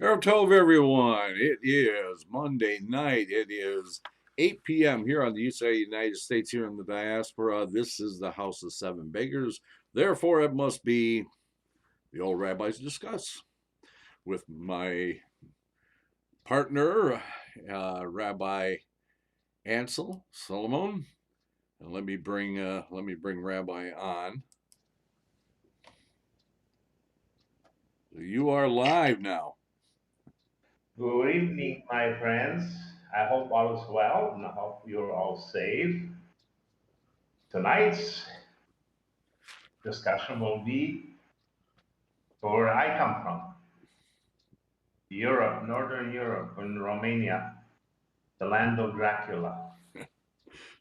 Erev Tov, everyone. It is Monday night. It is 8 p.m. here on the east side of the United States, here in the diaspora. This is the House of Seven Beggars. Therefore, it must be the Old Rabbis Discuss with my partner, Rabbi Ancel, Salamon. And let me bring Rabbi on. You are live now. Good evening, my friends. I hope all is well and I hope you're all safe. Tonight's discussion will be where I come from, Europe, Northern Europe, in Romania, the land of Dracula.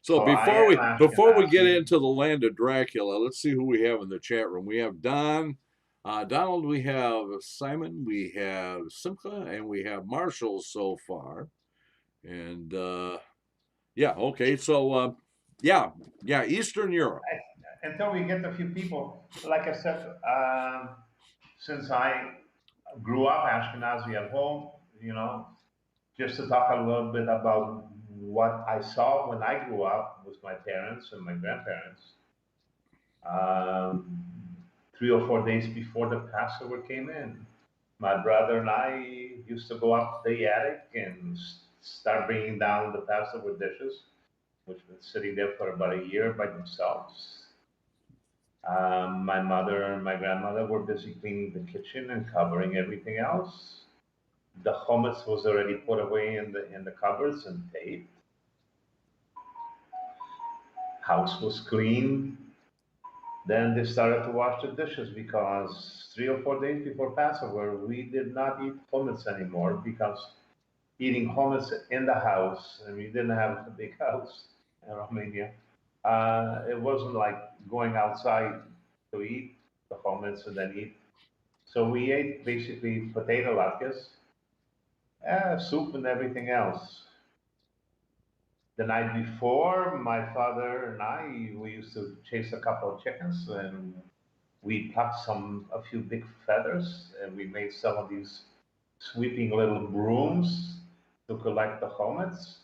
So I before am we get Ashkenazi. into the land of Dracula, let's see who we have in the chat room. We have Don, Donald, we have Simon, we have Simcha, and we have Marshall so far. And yeah, okay, so yeah, Eastern Europe. Until we get a few people, like I said, since I grew up Ashkenazi at home, just to talk a little bit about what I saw when I grew up with my parents and my grandparents. Um, 3 or 4 days before the Passover came in, my brother and I used to go up to the attic and start bringing down the Passover dishes, which have been sitting there for about a year by themselves. My mother and my grandmother were busy cleaning the kitchen and covering everything else. The hummus was already put away in the cupboards and taped. House was clean. Then they started to wash the dishes because 3 or 4 days before Passover, we did not eat hummus anymore because eating hummus in the house, and we didn't have a big house in Romania. It wasn't like going outside to eat the hummus and then eat. So we ate basically potato latkes, soup, and everything else. The night before, my father and we used to chase a couple of chickens and we plucked a few big feathers and we made some of these sweeping little brooms to collect the comets.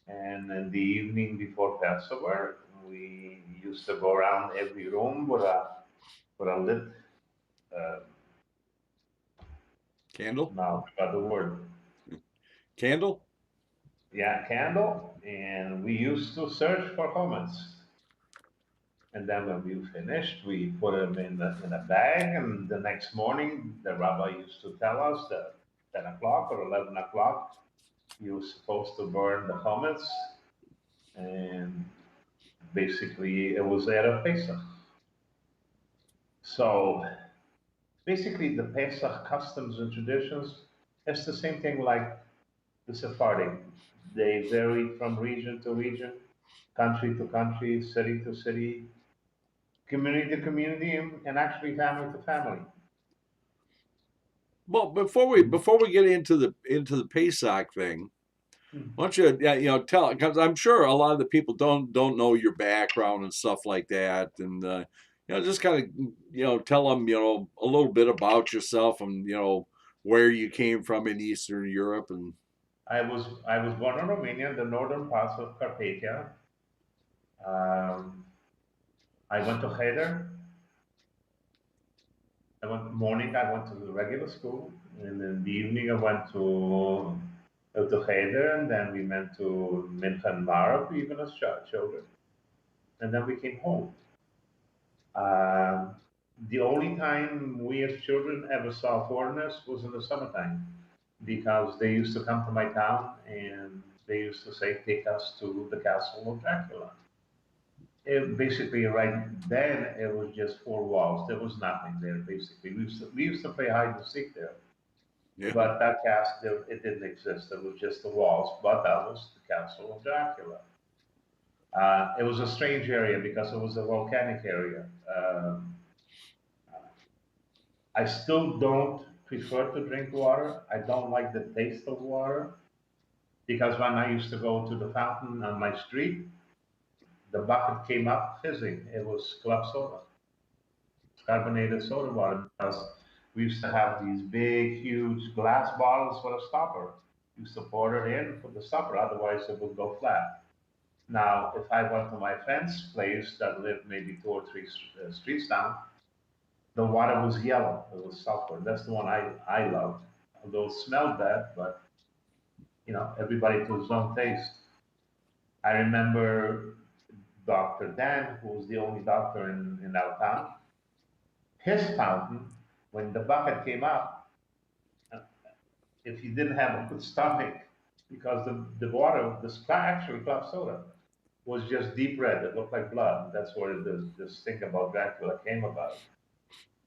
And in the evening before Passover, we used to go around every room with a lit, uh, Candle? now I forgot the word, Candle? yeah, candle. And we used to search for comets. And then when we finished, we put them in a bag. And the next morning, the rabbi used to tell us that 10 o'clock or 11 o'clock, you were supposed to burn the chametz. And basically, it was there at Pesach. So basically, the Pesach customs and traditions, it's the same thing like the Sephardi. They vary from region to region, country to country, city to city, community to community, and actually family to family. Well, before we get into the Pesach thing, Hmm. why don't you tell, because I'm sure a lot of the people don't know your background and stuff like that, and just kind of tell them a little bit about yourself and where you came from in Eastern Europe and I was born in Romania, in the northern parts of Carpathia. Um, I went to Cheder. Morning. I went to the regular school, and in the evening I went to Cheder, and then we went to Mincha and Marab, even as children, and then we came home. Um, the only time we as children ever saw foreigners was in the summertime because they used to come to my town and they used to say, take us to the castle of Dracula. Basically, right then, it was just four walls. There was nothing there, basically. We used to play hide and seek there. yeah. But that castle, it didn't exist. It was just the walls. But that was the castle of Dracula. It was a strange area because it was a volcanic area. I still don't prefer to drink water. I don't like the taste of water because when I used to go to the fountain on my street, the bucket came up fizzing. It was club soda, carbonated soda water. Because We used to have these big, huge glass bottles for a stopper. You used to pour it in for the stopper, otherwise it would go flat. Now, if I went to my friend's place that lived maybe two or three streets down, the water was yellow. It was sulfur. That's the one I loved. Although it smelled bad, but everybody to his own taste. I remember Dr. Dan, who was the only doctor in our town, his fountain, when the bucket came up, if he didn't have a good stomach, because the water, actual club soda, was just deep red. It looked like blood. That's where this thing about Dracula came about.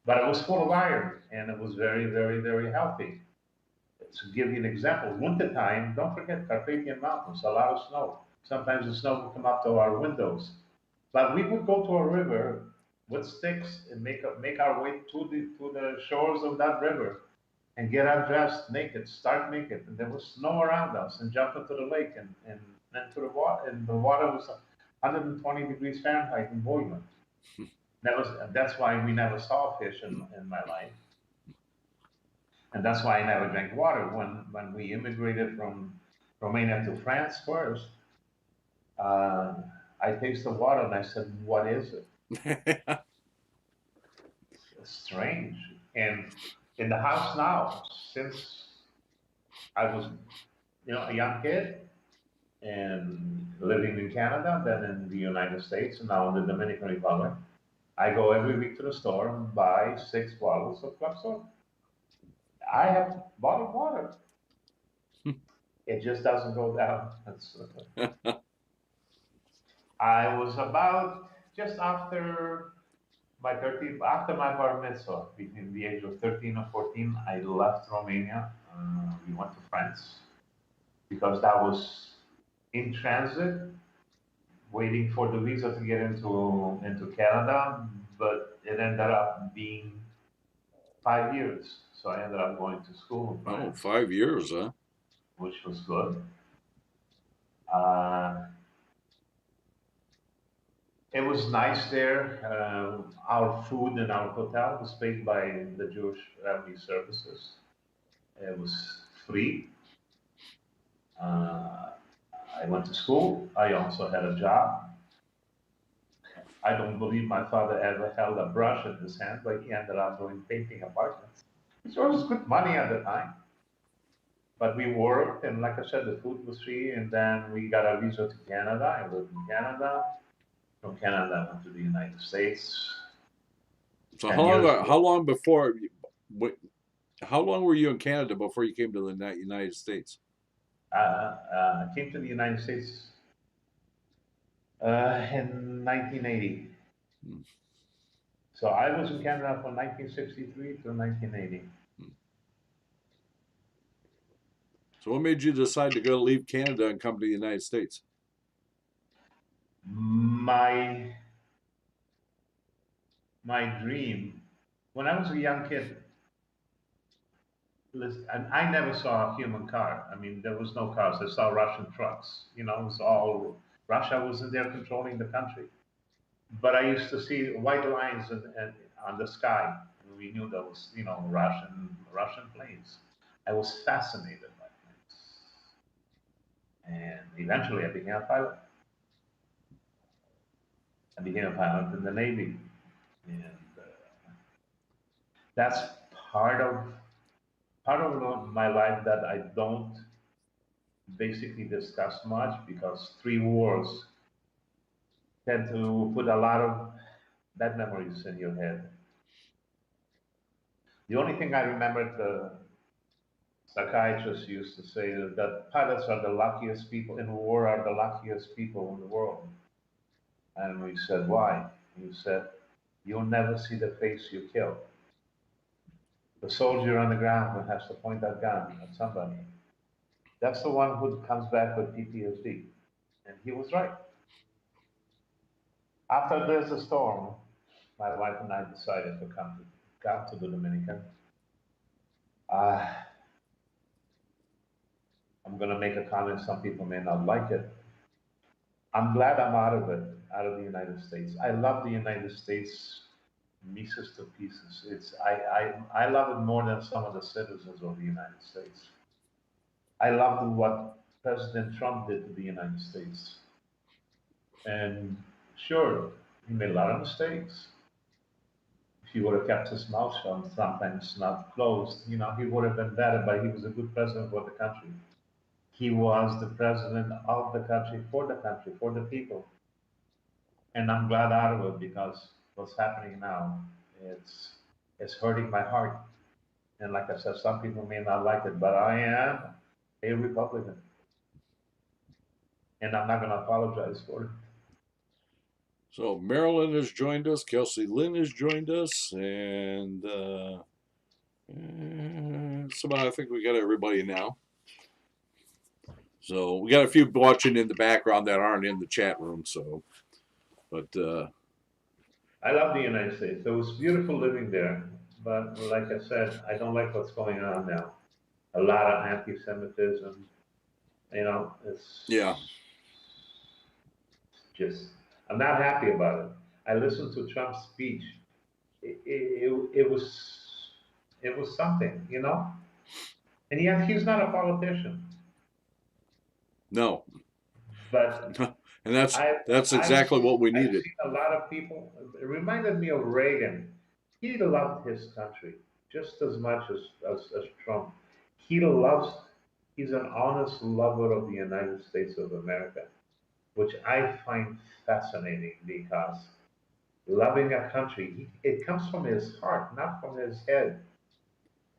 But it was full of iron, and it was very, very, very healthy. To give you an example, wintertime, don't forget Carpathian Mountains, a lot of snow. Sometimes the snow would come up to our windows. But we would go to a river with sticks and make our way to the shores of that river and get undressed naked, stark naked, and there was snow around us, and jump into the lake and into the water, and the water was 120 degrees Fahrenheit in boiling. That's why we never saw fish in my life, and that's why I never drank water. When we immigrated from Romania to France first, uh, I tasted water and I said, "What is it?" It's strange. And in the house now, since I was, a young kid and living in Canada, then in the United States, and now in the Dominican Republic, I go every week to the store and buy 6 bottles of club soda. I have bottled water. It just doesn't go down. I was about just after after my bar mitzvah, between the age of 13 or 14, I left Romania. We went to France because that was in transit, waiting for the visa to get into Canada, but it ended up being 5 years. So I ended up going to school in Oh, France, 5 years, huh? which was good. Uh, it was nice there. Our food in our hotel was paid by the Jewish Rabbi services. It was free. Uh, I went to school. I also had a job. I don't believe my father ever held a brush in his hand, but he ended up doing painting apartments, which was good money at the time. But we worked, and like I said, the food was free, and then we got a visa to Canada. I lived in Canada. From Canada, I went to the United States. So 10 years. how long were you in Canada before you came to the United States? I came to the United States in 1980. Hmm. So I was in Canada from 1963 to 1980. So what made you decide to go leave Canada and come to the United States? My my dream when I was a young kid, listen, and I never saw a human car. I mean, there was no cars. I saw Russian trucks. It was all Russia wasn't there controlling the country. But I used to see white lines on the sky, and we knew that was, Russian planes. I was fascinated by planes, and eventually I became a pilot. I became a pilot in the Navy, and that's part of part of my life that I don't basically discuss much because 3 wars tend to put a lot of bad memories in your head. The only thing I remember, the psychiatrists used to say that pilots are the luckiest people in war, are the luckiest people in the world. And we said, why? He said, you'll never see the face you kill. The soldier on the ground who has to point that gun at somebody, that's the one who comes back with PTSD. And he was right. After there's a storm, my wife and I decided to come to the Dominican. Uh, I'm going to make a comment. Some people may not like it. I'm glad I'm out of it, out of the United States. I love the United States Mises to pieces. I love it more than some of the citizens of the United States. I loved what President Trump did to the United States. And sure, he made a lot of mistakes. If he would have kept his mouth shut, sometimes not closed, he would have been better, but he was a good president for the country. He was the president of the country, for the people. And I'm glad out of it because what's happening now, it's it's hurting my heart. And like I said, some people may not like it, but I am a Republican, and I'm not going to apologize for it. So Marilyn has joined us, Kelsey Lynn has joined us, and I think we got everybody now. So we got a few watching in the background that aren't in the chat room. So, but I love the United States. It was beautiful living there, but like I said, I don't like what's going on now. A lot of anti-Semitism. It's yeah, just I'm not happy about it. I listened to Trump's speech. It was something. And yet he's not a politician. no, But and that's I've that's I've exactly what we I've needed. seen a lot of people. It reminded me of Reagan. He loved his country just as much as Trump. He loves. He's an honest lover of the United States of America, which I find fascinating because loving a country, it comes from his heart, not from his head.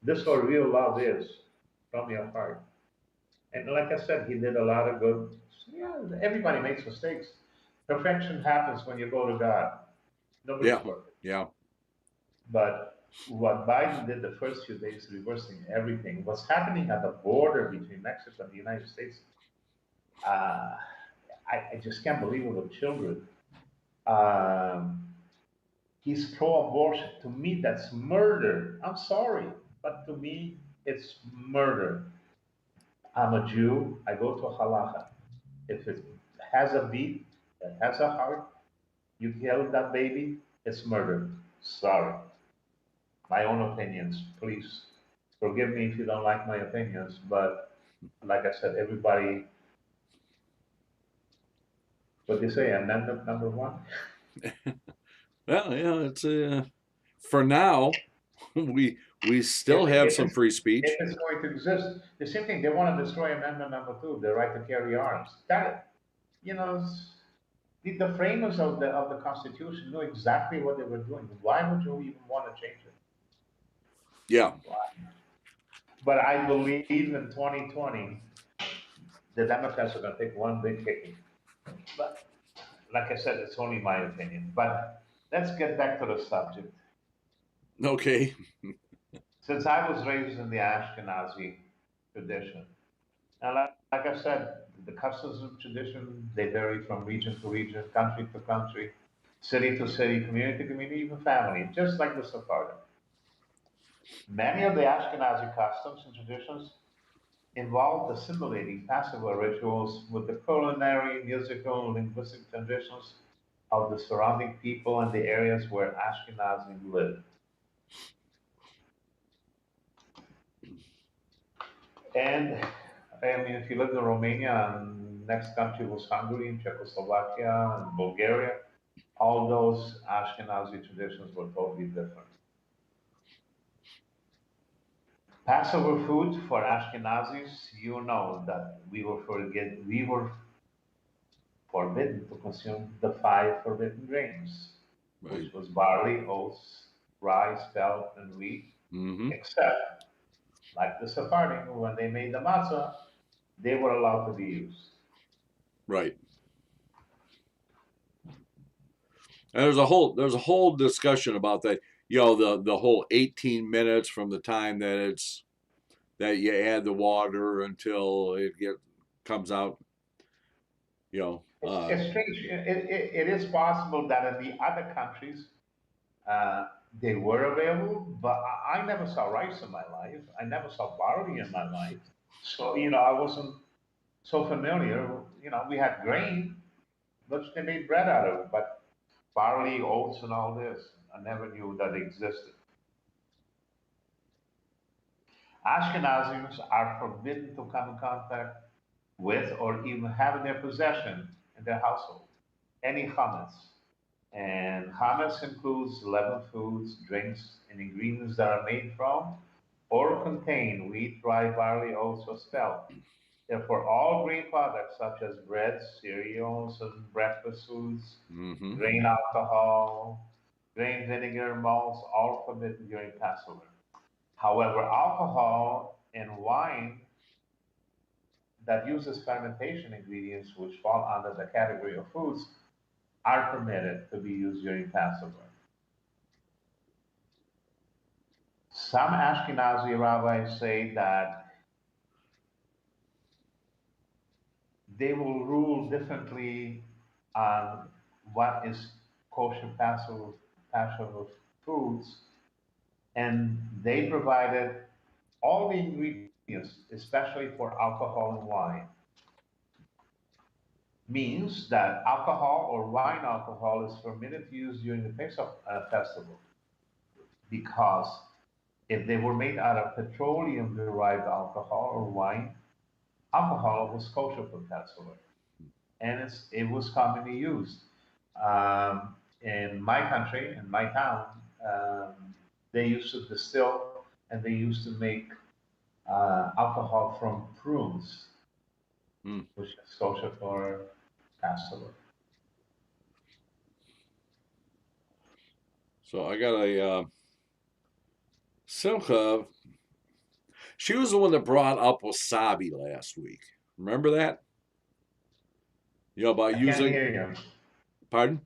This is what real love is, from your heart. And like I said, he did a lot of good. Yeah, everybody makes mistakes. Perfection happens when you go to God. Nobody's Yeah, perfect. yeah, But what Biden did the first few days, reversing everything, what's happening at the border between Mexico and the United States, uh, I just can't believe it with children. Um, he's pro-abortion. To me, that's murder. I'm sorry, but to me, it's murder. I'm a Jew. I go to halacha. If it has a beat, it has a heart, you kill that baby, it's murder. Sorry. My own opinions, please. Forgive me if you don't like my opinions, but like I said, everybody, what they say, amendment number one. well, yeah. It's for now we If, still have if, some it's, free if speech. it's going to exist, the same thing, they want to destroy amendment number two, the right to carry arms. That, you know, the framers of the Constitution knew exactly what they were doing. Why would you even want to change it? Yeah, But I believe in 2020, the Democrats are going to take one big kicking. But like I said, it's only my opinion. But let's get back to the subject. okay, Since I was raised in the Ashkenazi tradition, and like I said, the customs and tradition, they vary from region to region, country to country, city to city, community to community, even family, just like the Sephardi. Many of the Ashkenazi customs and traditions involved assimilating Passover rituals with the culinary, musical, linguistic traditions of the surrounding people and the areas where Ashkenazim lived. And I mean, if you lived in Romania, and next country was Hungary, and Czechoslovakia, and Bulgaria, all those Ashkenazi traditions were totally different. Passover food for Ashkenazis, you know that we were forbidden to consume the five forbidden grains, right. which was barley, oats, rye, spelt, and wheat, Mm-hmm. except like the Sephardim, when they made the matzah, they were allowed to be used. Right. And there's a whole discussion about that. The whole 18 minutes from the time that you add the water until comes out. You know, It's strange. It is possible that in the other countries uh, they were available, but I never saw rice in my life. I never saw barley in my life. So, I wasn't so familiar. We had grain, which they made bread out of, but barley, oats, and all this. I never knew that existed. Ashkenazis are forbidden to come in contact with or even have in their possession in their household any chametz. And chametz includes leavened foods, drinks, and ingredients that are made from or contain wheat, rye, barley, oats, or spelt. Therefore, all grain products such as bread, cereals, and breakfast foods, Mm-hmm. grain alcohol, grain vinegar, malts, all forbidden during Passover. However, alcohol and wine that uses fermentation ingredients, which fall under the category of foods, are permitted to be used during Passover. Some Ashkenazi rabbis say that they will rule differently on what is kosher Passover foods, and they provided all the ingredients, especially for alcohol and wine. Means that alcohol or wine alcohol is permitted to use during the Pesach festival because if they were made out of petroleum derived alcohol or wine, alcohol was kosher for Passover and it was commonly used. In my country, in my town, um, they used to distill and they used to make alcohol from prunes, Mm. which is kosher for Passover. So I got a Simcha. She was the one that brought up wasabi last week. Remember that? You know about I can't using. hear you. Pardon?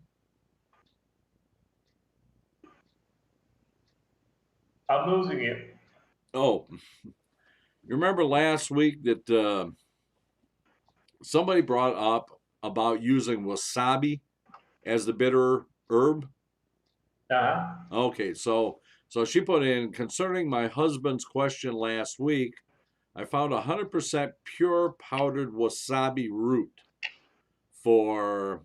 I'm losing you. Oh, you remember last week that somebody brought up about using wasabi as the bitter herb? Uh-huh. Okay, so she put in concerning my husband's question last week. I found 100% pure powdered wasabi root for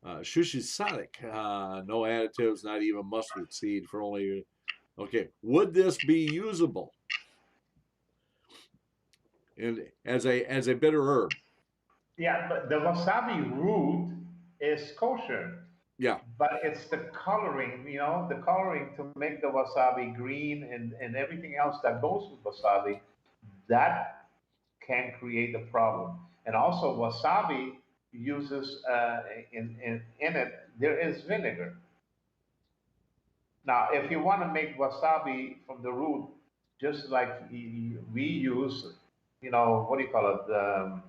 Shushi Sadik. No additives, not even mustard seed for only. Okay, would this be usable as a bitter herb? Yeah, but the wasabi root is kosher, Yeah, but it's the coloring, the coloring to make the wasabi green and everything else that goes with wasabi, that can create a problem. And also, wasabi uses in it, there is vinegar. Now, if you want to make wasabi from the root, just like we use, what do you call it?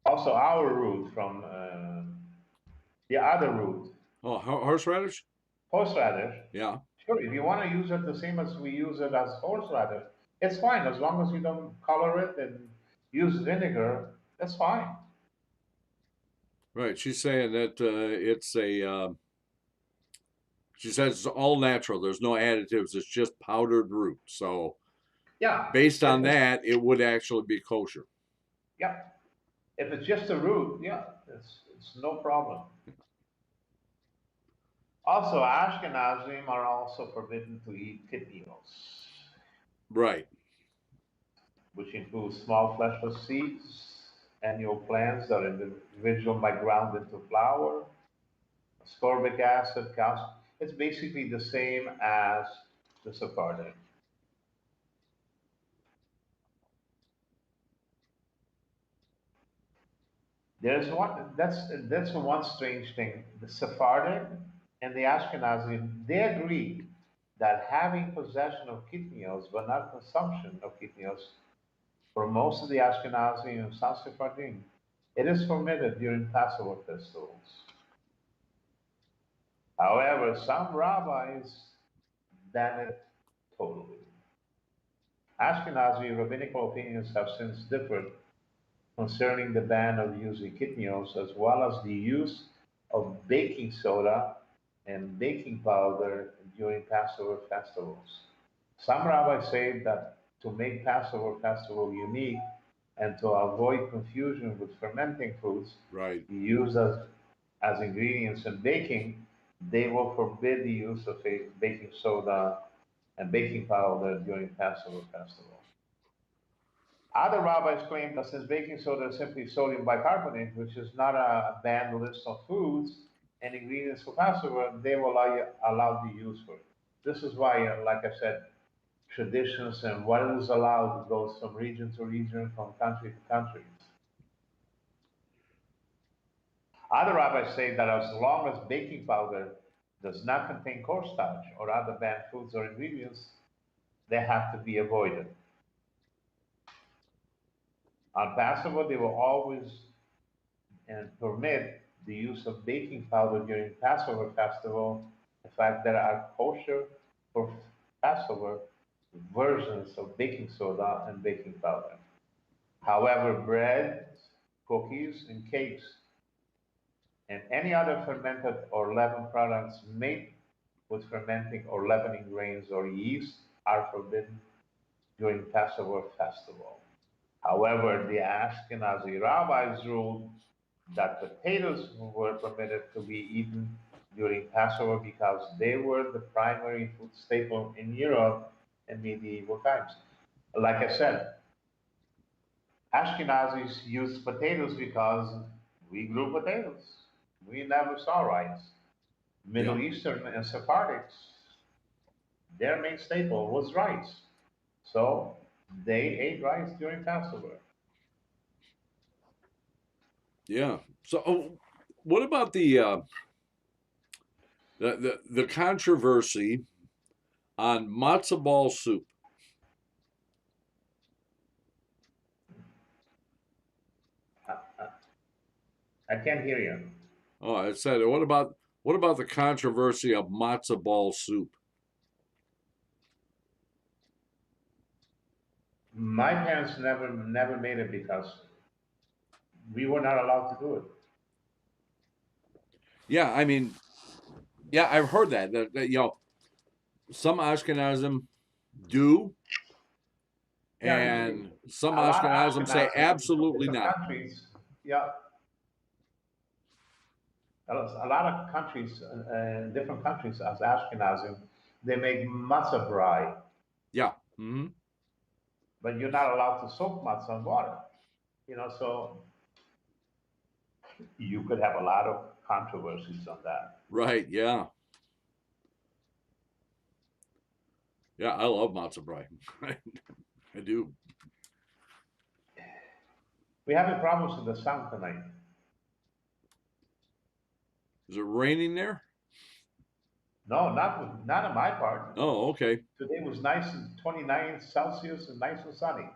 Also, our root from the other root, oh, horseradish. horseradish. Yeah, Sure, if you want to use it the same as we use it as horseradish, it's fine as long as you don't color it and use vinegar. That's fine. right. She's saying that it's a. She says it's all natural. There's no additives. It's just powdered root. So Yeah, based if on it's that, it would actually be kosher. yeah, if it's just a root, yeah, it's no problem. Also, Ashkenazim are also forbidden to eat kidneys, Right. which includes small fleshless seeds, annual plants that individual might ground into flour, ascorbic acid, calcium. It's basically the same as the Sephardi. There's one that's one strange thing. The Sephardic and the Ashkenazi, they agree that having possession of kitnios, but not consumption of kitnios, for most of the Ashkenazi and some Sephardim, it is permitted during Passover festivals. However, some rabbis ban it totally. Ashkenazi rabbinical opinions have since differed concerning the ban of using kitnios as well as the use of baking soda and baking powder during Passover festivals. Some rabbis say that to make Passover festival unique, And to avoid confusion with fermenting foods Right. used as ingredients in baking, they will forbid the use of baking soda and baking powder during Passover festival. Other rabbis claim that since baking soda is simply sodium bicarbonate, which is not a banned list of foods and ingredients for Passover, they will allow the use for it. This is why, like I said, traditions and what is allowed goes from region to region, from country to country. Other rabbis say that as long as baking powder does not contain cornstarch or other banned foods or ingredients, they have to be avoided. On Passover, they will always permit the use of baking powder during Passover festival. In fact, there are kosher for Passover versions of baking soda and baking powder. However, bread, cookies, and cakes and any other fermented or leavened products made with fermenting or leavening grains or yeast are forbidden during Passover festival. However, the Ashkenazi rabbis ruled that potatoes were permitted to be eaten during Passover because they were the primary food staple in Europe in medieval times. Like I said, Ashkenazis used potatoes because we grew potatoes. We never saw rice. Yeah. Middle Eastern and Sephardics, their main staple was rice. So they ate rice during Passover. Yeah. So, what about the controversy on matzo ball soup? I, I can't hear you. Oh, it said, what about the controversy of matzo ball soup? My parents never made it because we were not allowed to do it. Yeah, I mean, yeah, I've heard that some Ashkenazim do, Yeah, and some a lot of Ashkenazim say Ashkenazis from absolutely different not. countries. Yeah, a lot of countries, different countries as Ashkenazim, they make matzah brei, Yeah. Hmm. but you're not allowed to soak matzah in water. So you could have a lot of controversies on that. Right. Yeah. Yeah. I love matzo brie. I do. We're having problems with the sound tonight. Is it raining there? No, not on my part. Oh, okay. Today was nice and 29 Celsius and nice and sunny.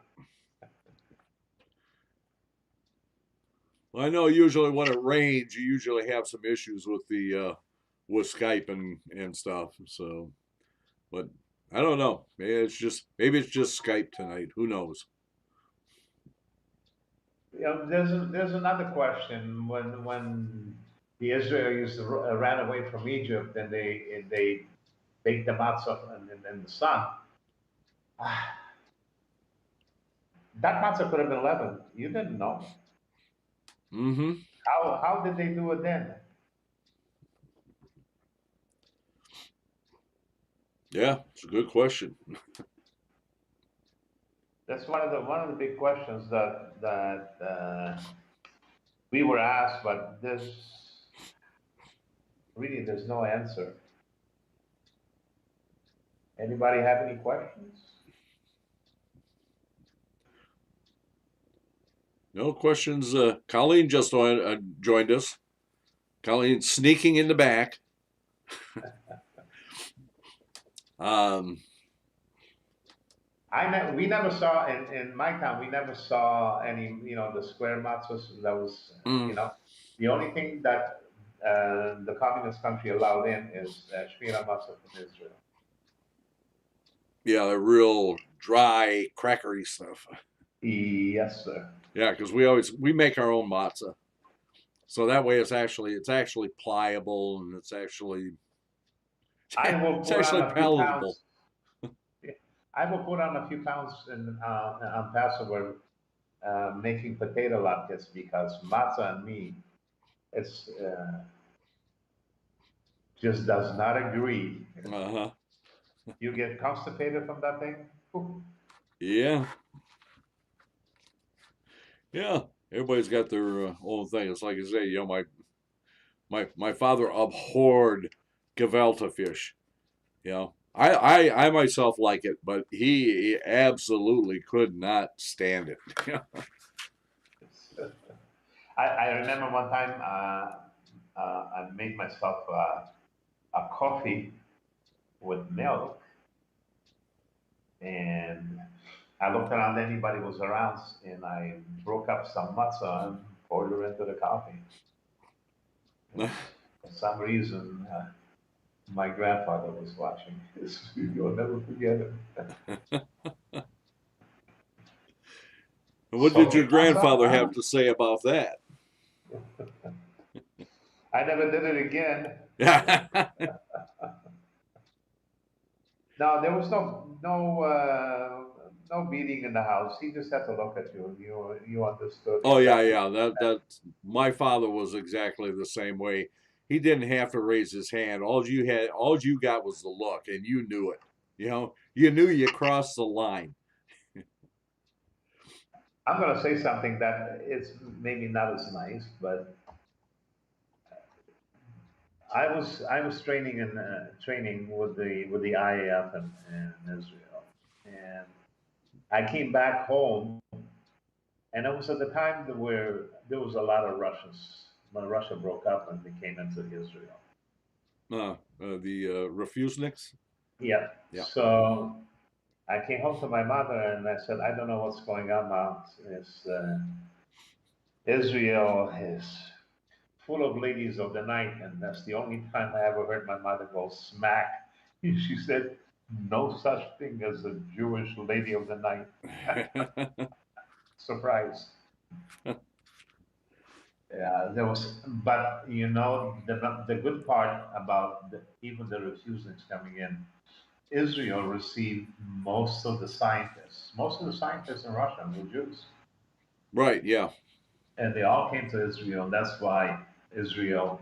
Well, I know usually when it rains, you usually have some issues with the with Skype and stuff. So, but I don't know. Maybe it's just Skype tonight. Who knows? There's another question when the Israelis ran away from Egypt and they baked the matzah in the sun. Ah, that matzah could have been leavened. You didn't know. Mm-hmm. How did they do it then? Yeah, it's a good question. That's one of the big questions that we were asked, but there's no answer. Anybody have any questions? No questions. Colleen just joined us. Colleen sneaking in the back. Um, We never saw in my town. We never saw any, the square matzahs. That was, mm, the only thing that the communist country allowed in is shmira matzah from Israel. yeah, the real dry, crackery stuff. Yes, sir. Yeah, because we make our own matzah, so that way it's actually pliable and it's actually I will it's put on actually a few palatable. pounds. I will put on a few pounds on Passover making potato latkes because matzah and me, it's just does not agree. Uh-huh. You get constipated from that thing? Whew. Yeah. Yeah. Everybody's got their own thing. It's like I say, my father abhorred gefilte fish. I myself like it, but he absolutely could not stand it. I remember one time I made myself a coffee with milk, and I looked around, anybody was around, and I broke up some matzah and poured it into the coffee. And for some reason, my grandfather was watching this. You'll never forget it. What did your So grandfather have to say about that? I never did it again. No, there was no beating in the house. He just had to look at you, and you understood Oh yeah, exactly. yeah. That my father was exactly the same way. He didn't have to raise his hand. All you got was the look, and you knew it. You knew you crossed the line. I'm going to say something that is maybe not as nice, but I was training with the IAF in Israel, and I came back home, and it was at the time where there was a lot of Russians when Russia broke up and they came into Israel. The refuseniks. Yeah. Yeah. So I came home to my mother and I said, I don't know what's going on, Mom. Israel is full of ladies of the night, and that's the only time I ever heard my mother go smack. She said, no such thing as a Jewish lady of the night. Surprise. Yeah, there was, but the good part about even the refuseniks coming in, Israel received most of the scientists. Most of the scientists in Russia were Jews, Right. Yeah. and they all came to Israel. And that's why Israel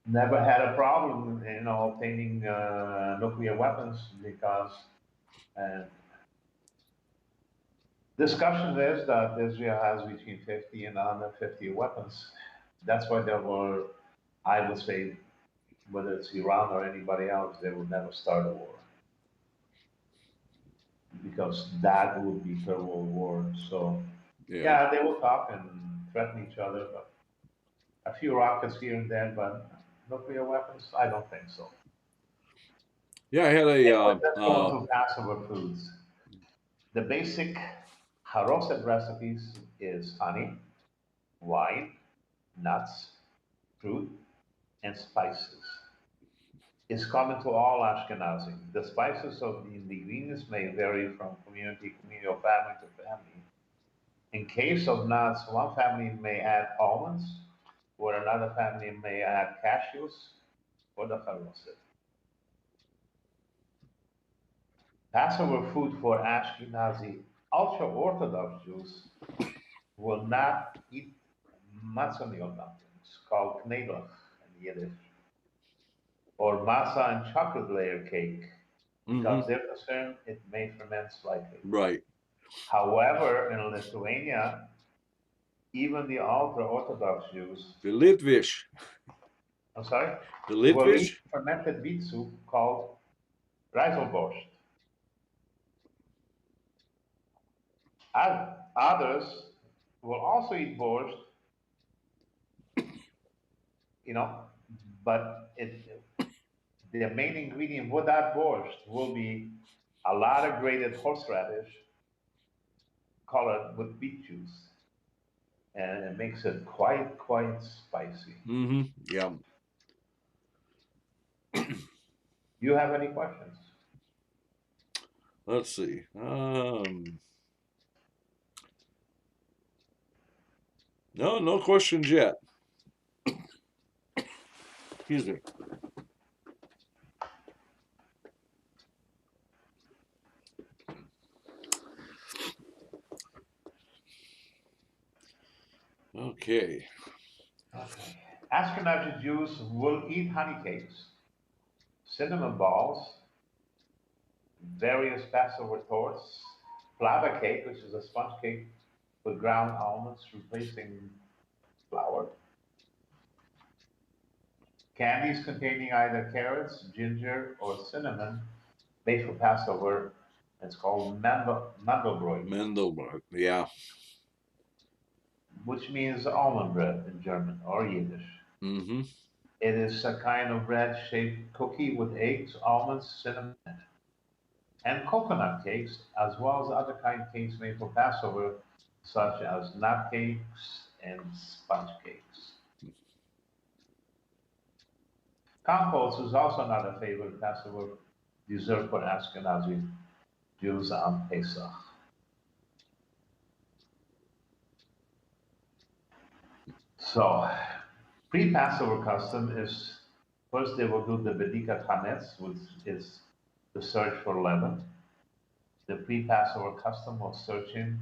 never had a problem, obtaining nuclear weapons because uh, discussion is that Israel has between 50 and 150 weapons. That's why there were, I would say, whether it's Iran or anybody else, they would never start a war because that would be third world war. So Yeah. yeah, they will talk and threaten each other, but a few rockets here and there, but nuclear weapons, I don't think so. Yeah. I had Anyway, let's go into Passover foods. The basic haroset recipes is honey, wine, nuts, fruit, and spices. It's common to all Ashkenazi. The spices of the ingredients may vary from community or family to family. In case of nuts, one family may add almonds, or another family may add cashews for the haroset. Passover food for Ashkenazi ultra-Orthodox Jews will not eat matzah dumplings, called knedlach in Yiddish, or masa and chocolate layer cake, because they're concerned it may ferment slightly. Right. However, in Lithuania, even the ultra-Orthodox Jews, The Litvish. I'm sorry, The will eat Litvish. fermented wheat soup called reiselborscht. Others will also eat borscht, you know, but the main ingredient with that borscht will be a lot of grated horseradish colored with beet juice, and it makes it quite spicy. Yeah. You have any questions? Let's see. No questions yet. Excuse me. Okay. Okay. Ashkenazi Jews will eat honey cakes, cinnamon balls, various Passover torts, flava cake, which is a sponge cake with ground almonds replacing flour, candies containing either carrots, ginger, or cinnamon, made for Passover. It's called Mandelbrot, Mendelberg. Yeah. which means almond bread in German or Yiddish. Mm-hmm. It is a kind of bread-shaped cookie with eggs, almonds, cinnamon, and coconut cakes, as well as other kind of cakes made for Passover, such as nut cakes and sponge cakes. Compotes is also another favorite Passover dessert for Ashkenazi Jews on Pesach. So, pre-Passover custom is first they will do the Bedikat Hametz, which is the search for leaven. The pre-Passover custom of searching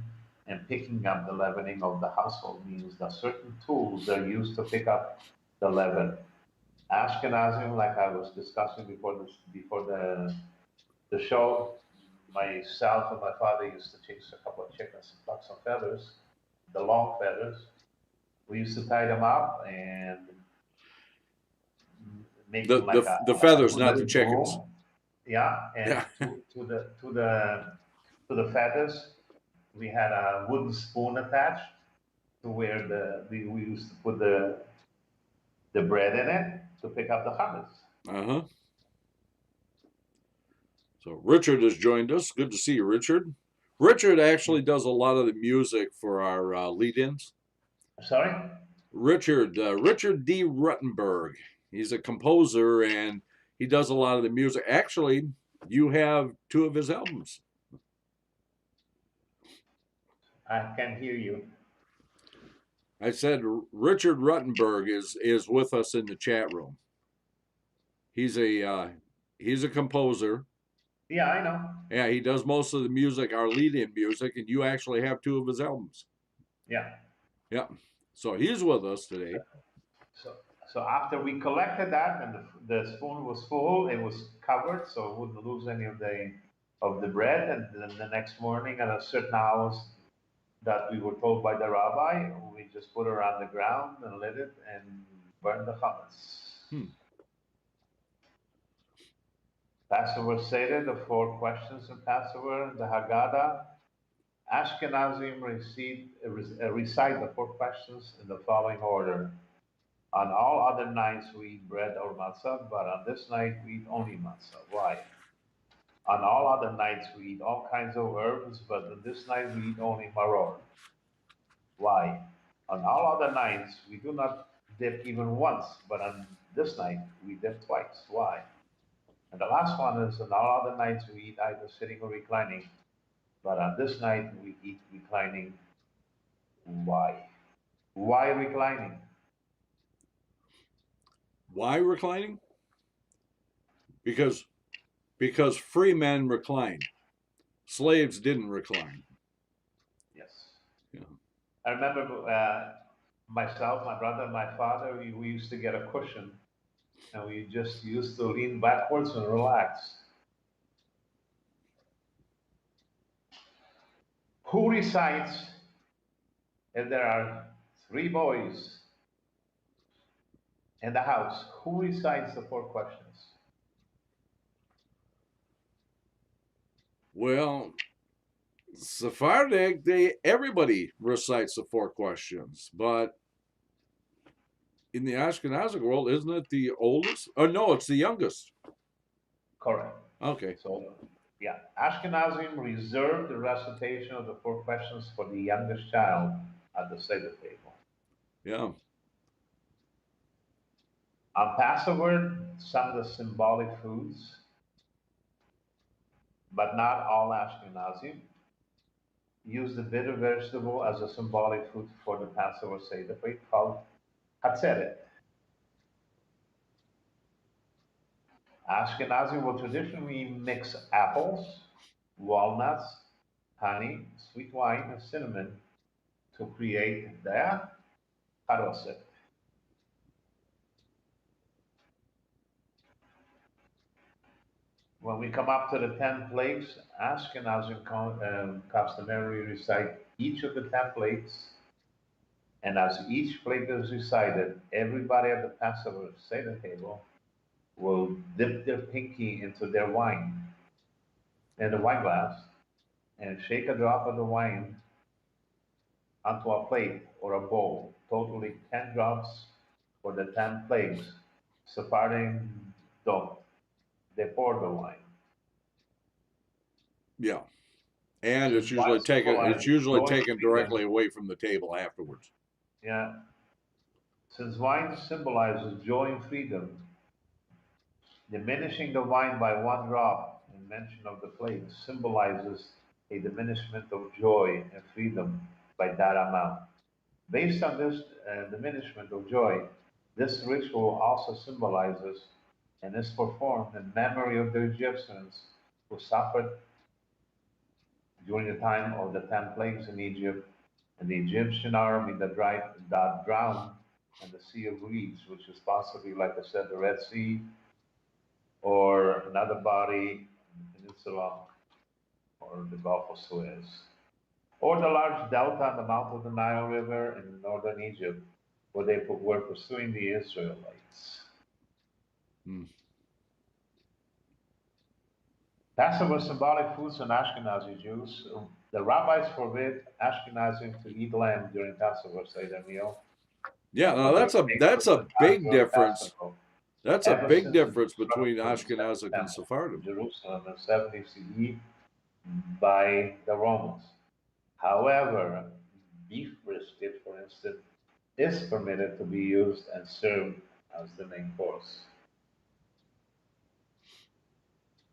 and picking up the leavening of the household means that certain tools are used to pick up the leaven. Ashkenazim, like I was discussing before the show, myself and my father used to chase a couple of chickens and pluck some feathers, the long feathers. We used to tie them up and make them like The a feathers, not the wooden chickens. broom. Yeah, and Yeah. to the feathers, we had a wooden spoon attached to where we used to put the bread in it to pick up the hummus. Uh-huh. So Richard has joined us. Good to see you, Richard. Richard actually does a lot of the music for our lead-ins. Sorry? Richard D. Ruttenberg. He's a composer and he does a lot of the music. Actually, you have two of his albums. I can hear you. I said Richard Ruttenberg is with us in the chat room. He's a composer. Yeah, I know. Yeah, he does most of the music, our lead-in music, and you actually have two of his albums. Yeah. Yeah. So he's with us today. So, so after we collected that and the spoon was full, it was covered so it wouldn't lose any of the bread. And then the next morning at a certain hours that we were told by the rabbi, we just put it on the ground and lit it and burned the hummus. Passover Seder, the four questions in Passover, the Haggadah. Ashkenazim recite the four questions in the following order. On all other nights we eat bread or matzah, but on this night we eat only matzah. Why? On all other nights we eat all kinds of herbs, but on this night we eat only maror. Why? On all other nights we do not dip even once, but on this night we dip twice. Why? And the last one is on all other nights we eat either sitting or reclining, but on this night we eat reclining. Why? Why reclining? Why reclining? Because free men reclined. Slaves didn't recline. Yes. Yeah. I remember myself, my brother, and my father, we used to get a cushion and we just used to lean backwards and relax. Who recites, if there are three boys in the house, who recites the four questions? Well, Sephardic, everybody recites the four questions, but in the Ashkenazic world, isn't it the oldest? Oh no, it's the youngest. Correct. Okay. So, yeah, Ashkenazim reserved the recitation of the four questions for the youngest child at the Seder table. Yeah. On Passover, some of the symbolic foods, but not all Ashkenazim, use the bitter vegetable as a symbolic food for the Passover Seder called hatzeret. Ashkenazi will traditionally mix apples, walnuts, honey, sweet wine, and cinnamon to create the Haroset. When we come up to the 10 plagues, Ashkenazi customarily recite each of the 10 plagues, and as each plague is recited, everybody at the Passover Seder table will dip their pinky into their wine, in the wine glass, and shake a drop of the wine onto a plate or a bowl, totaling 10 drops for the 10 plagues. Sephardi don't. They pour the wine. Yeah. And Since wine it's symbolizes usually joy and taken freedom, directly away from the table afterwards. yeah, since wine symbolizes joy and freedom, diminishing the wine by one drop in mention of the plague symbolizes a diminishment of joy and freedom by that amount. Based on this diminishment of joy, this ritual also symbolizes and is performed in memory of the Egyptians who suffered during the time of the 10 plagues in Egypt and the Egyptian army that drowned in the Sea of Reeds, which is possibly, like I said, the Red Sea or another body in the peninsula or the Gulf of Suez, or the large delta on the mouth of the Nile River in northern Egypt, where they were pursuing the Israelites. Hmm. Passover symbolic foods in Ashkenazi Jews. The rabbis forbid Ashkenazim to eat lamb during Passover Seder meal, Yeah, now but they that's a big during difference. Passover. That's a Ever big since the difference between destruction of the Second Ashkenazic and Temple Sephardim. in Jerusalem in 70 CE by the Romans. However, beef brisket, for instance, is permitted to be used and served as the main course.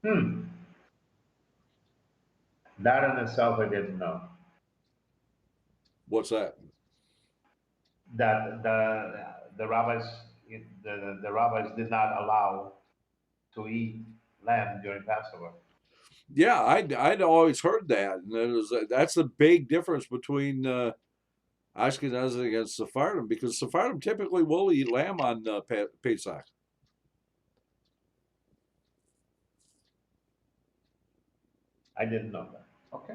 Hmm, that in itself I didn't know. What's that? That the rabbis the rabbis did not allow to eat lamb during Passover. Yeah, I'd always heard that, and that's a big difference between Ashkenazic and Sephardim, because Sephardim typically will eat lamb on Pesach. I didn't know that. Okay.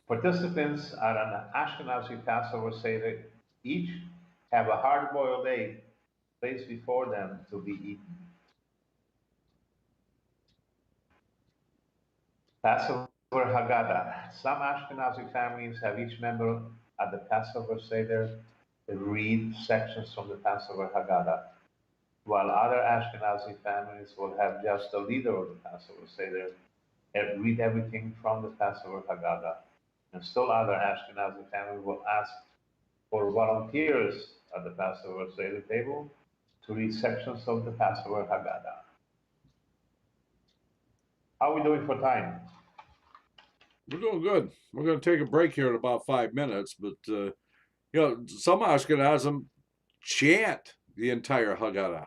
Participants at an Ashkenazi Passover Seder each have a hard-boiled egg placed before them to be eaten. Passover Haggadah. Some Ashkenazi families have each member at the Passover Seder read sections from the Passover Haggadah, while other Ashkenazi families will have just the leader of the Passover Seder read everything from the Passover Haggadah. And still other Ashkenazi families will ask for volunteers at the Passover Seder table to read sections of the Passover Haggadah. How are we doing for time? We're doing good. We're going to take a break here in about 5 minutes, but some Ashkenazim chant the entire Haggadah.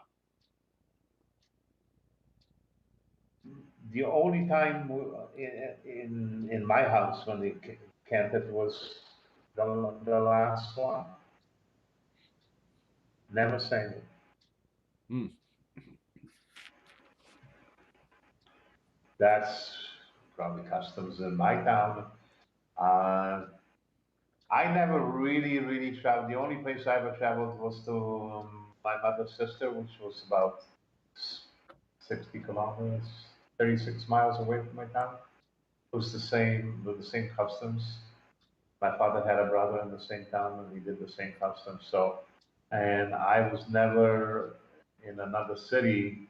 The only time in my house when they canted was the last one. Never sang it. Hmm. That's probably customs in my town. Uh, I never really traveled. The only place I ever traveled was to my mother's sister, which was about 60 kilometers, 36 miles away from my town. It was the same, with the same customs. My father had a brother in the same town, and he did the same customs. So, and I was never in another city.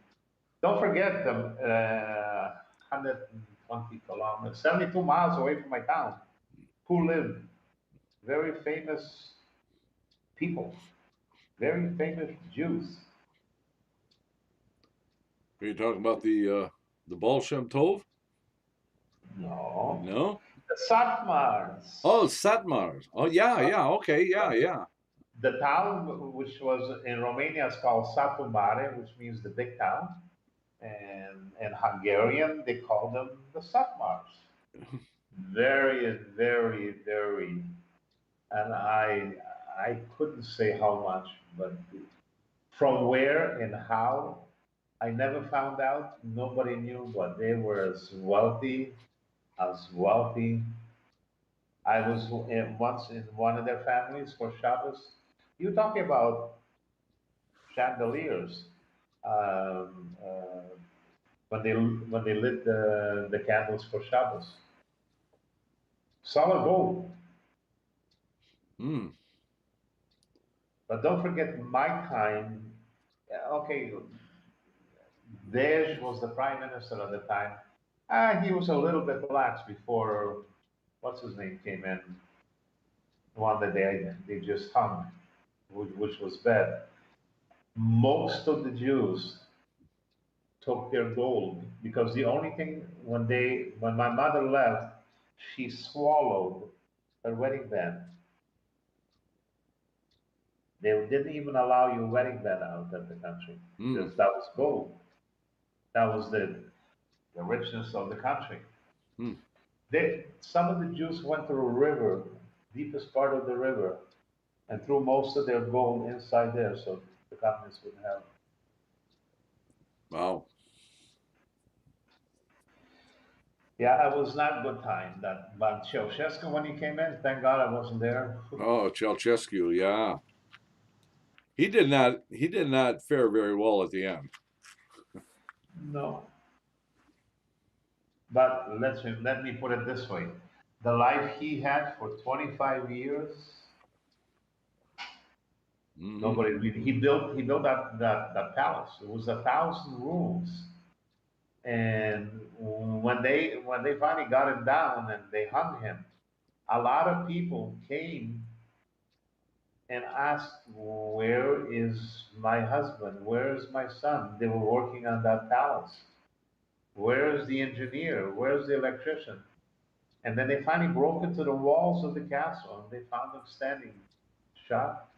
Don't forget the 120 kilometers, 72 miles away from my town. Who lived? Very famous people, very famous Jews. Are you talking about the Baal Shem Tov? No, No. the Satmars. Oh, Satmars. Oh, yeah. Okay, yeah. The town, which was in Romania, is called Satu Mare, which means the big town. And in Hungarian, they call them the Satmars. very, very, very, and I couldn't say how much, but from where and how, I never found out. Nobody knew, but they were as wealthy. I was once in one of their families for Shabbos. You're talking about chandeliers. When they lit the candles for Shabbos, solid gold. Hmm. But don't forget my time. Okay, Dej was the prime minister at the time. He was a little bit lax before what's his name came in, the one that they just hung, which was bad. Most of the Jews took their gold because the only thing when my mother left, she swallowed her wedding band. They didn't even allow you a wedding band out of the country Hmm. because that was gold. That was the richness of the country. Hmm. Some of the Jews went to a river, deepest part of the river, and threw most of their gold inside there so the communists wouldn't have it. Wow. Yeah, it was not a good time. That but Ceausescu when he came in, thank God I wasn't there. Oh, Ceausescu, yeah. He did not fare very well at the end. No. But let me put it this way. The life he had for 25 years, Hmm. nobody really, he built that palace. It was 1,000 rooms. And when they finally got him down and they hung him, a lot of people came and asked, "Where is my husband? Where is my son?" They were working on that palace. Where is the engineer? Where's the electrician? And then they finally broke into the walls of the castle and they found him standing, shot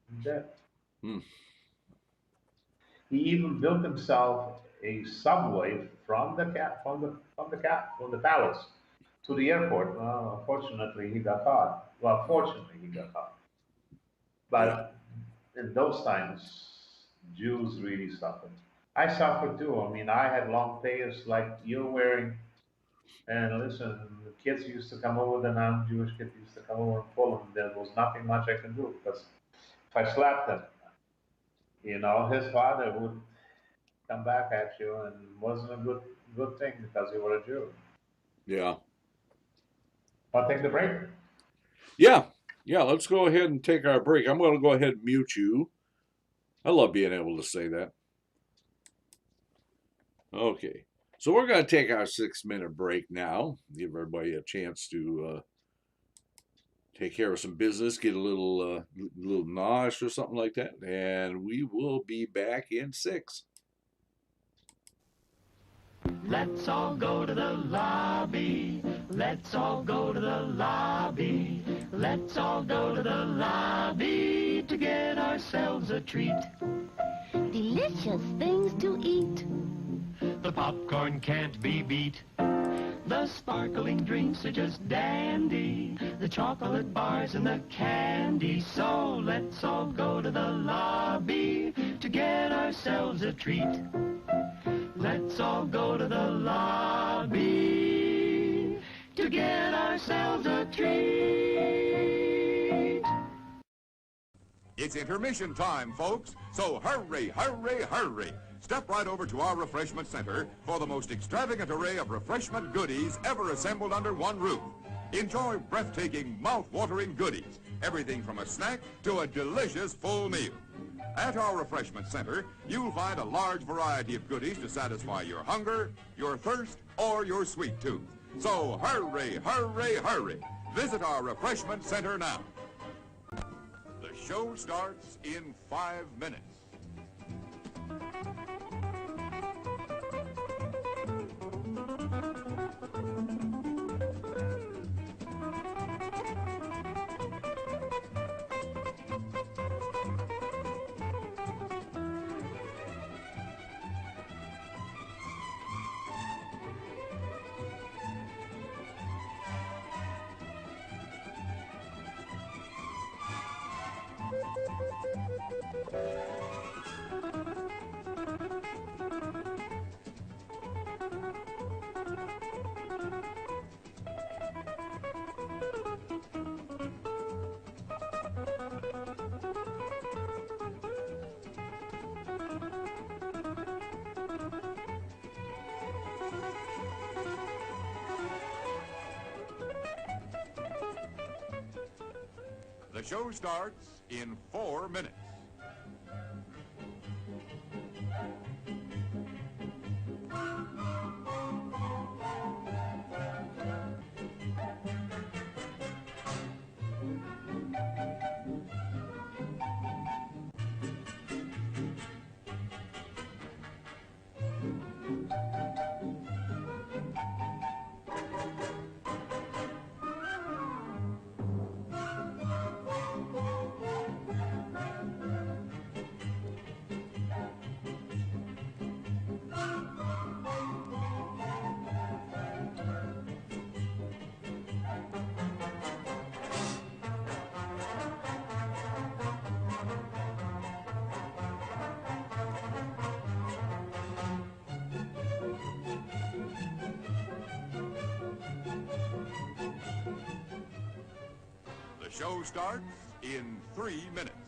and dead. Hmm. He even built himself a subway from the palace to the airport. Well, unfortunately, he got caught. Well, fortunately, he got caught. Yeah. But in those times, Jews really suffered. I suffered too. I mean, I had long payas like you're wearing. And listen, the kids used to come over, the non-Jewish kids used to come over and pull them. There was nothing much I can do because if I slapped him, his father would come back at you, and it wasn't a good thing because you were a Jew. Yeah. Want to take the break? Yeah. Yeah. Let's go ahead and take our break. I'm going to go ahead and mute you. I love being able to say that. Okay. So we're going to take our 6-minute break now. Give everybody a chance to take care of some business, get a little nosh or something like that, and we will be back in 6. Let's all go to the lobby. Let's all go to the lobby. Let's all go to the lobby to get ourselves a treat. Delicious things to eat. The popcorn can't be beat. The sparkling drinks are just dandy. The chocolate bars and the candy. So let's all go to the lobby to get ourselves a treat. Let's all go to the lobby to get ourselves a treat. It's intermission time, folks, so hurry, hurry, hurry. Step right over to our refreshment center for the most extravagant array of refreshment goodies ever assembled under one roof. Enjoy breathtaking, mouth-watering goodies, everything from a snack to a delicious full meal. At our refreshment center, you'll find a large variety of goodies to satisfy your hunger, your thirst, or your sweet tooth. So hurry, hurry, hurry. Visit our refreshment center now. The show starts in 5 minutes. The show starts in 4 minutes. The show starts in 3 minutes.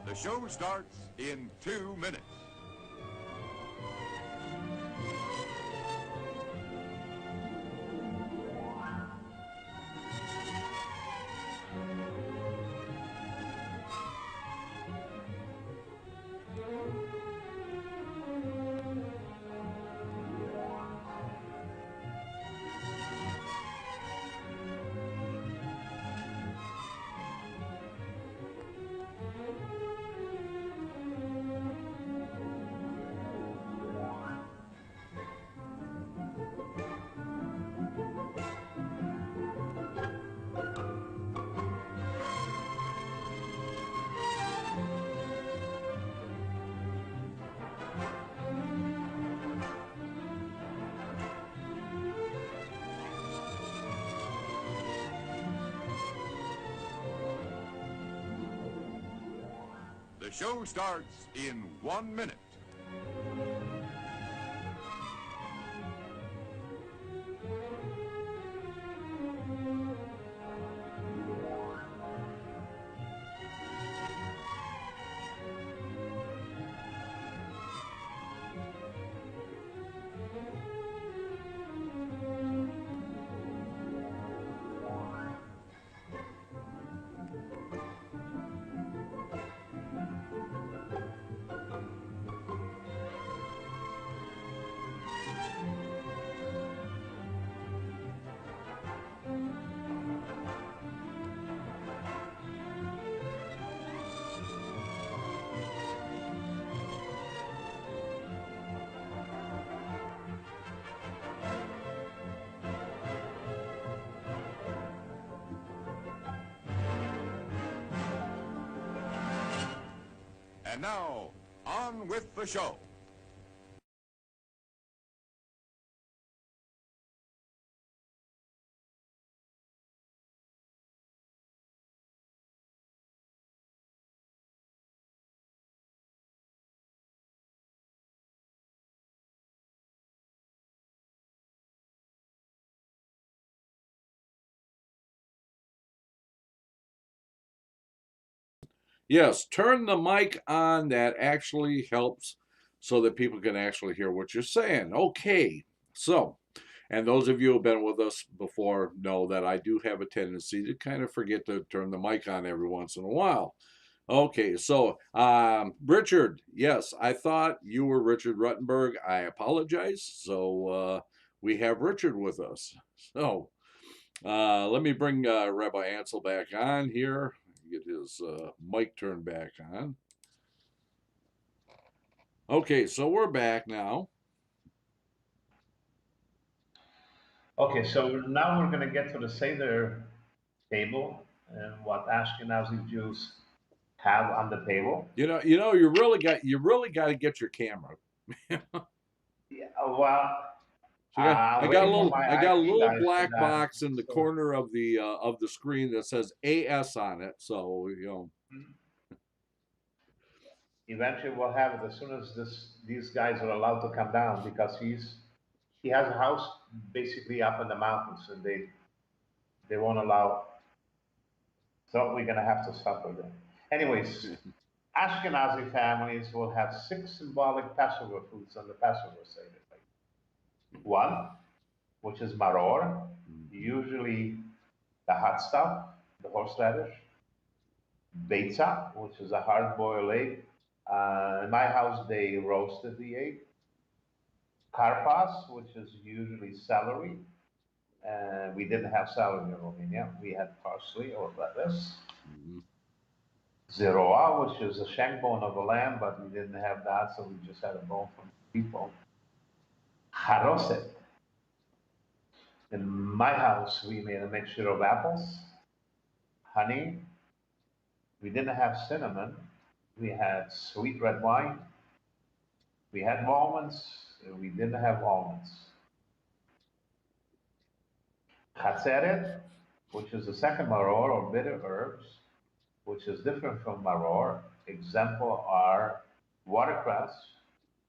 The show starts in 2 minutes. The show starts in 1 minute. And now, on with the show. Yes, turn the mic on. That actually helps so that people can actually hear what you're saying. Okay, so, and those of you who have been with us before know that I do have a tendency to kind of forget to turn the mic on every once in a while. Okay, so Richard, yes, I thought you were Richard Ruttenberg. I apologize. So we have Richard with us. So let me bring Rabbi Ancel back on here. Get his mic turned back on. Okay, so we're back now. Okay, so now we're going to get to the Seder table and what Ashkenazi Jews have on the table. You really got to get your camera. Yeah, well, So I'm waiting for my I got a IT little guys for black that. box in the So, corner of the screen that says AS on it. So eventually we'll have it as soon as these guys are allowed to come down because he has a house basically up in the mountains and they won't allow. So we're gonna have to suffer them. Anyways, Ashkenazi families will have 6 symbolic Passover foods on the Passover Seder. One, which is maror, usually the hot stuff, the horseradish. Beitza, which is a hard-boiled egg. In my house, they roasted the egg. Karpas, which is usually celery. We didn't have celery in Romania. We had parsley or lettuce. Zeroa, which is a shank bone of a lamb, but we didn't have that, so we just had a bone from people. Haroset. In my house, we made a mixture of apples, honey. We didn't have cinnamon. We had sweet red wine. We had almonds. We didn't have almonds. Chatzeret, which is the second maror or bitter herbs, which is different from maror. Example are watercress,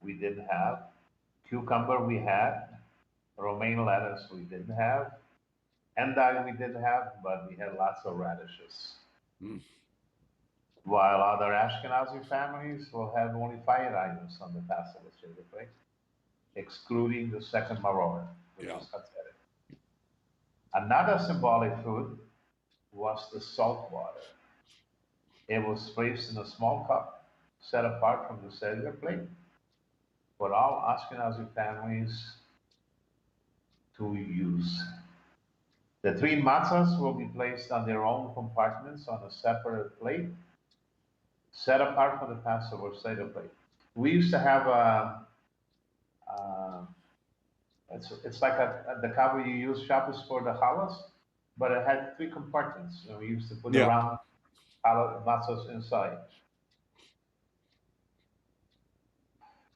we didn't have. Cucumber, we had. Romaine lettuce, we didn't have. Endive, we didn't have, but we had lots of radishes. Mm. While other Ashkenazi families will have only 5 items on the Passover Seder plate, excluding the second maror, which is chatzeret. Another symbolic food was the salt water. It was placed in a small cup, set apart from the Seder plate, for all Ashkenazi families to use. The 3 matzahs will be placed on their own compartments on a separate plate, set apart from the Passover Seder plate. We used to have it's like the cover you use Shabbos for the challahs, but it had 3 compartments, and we used to put the round matzahs inside.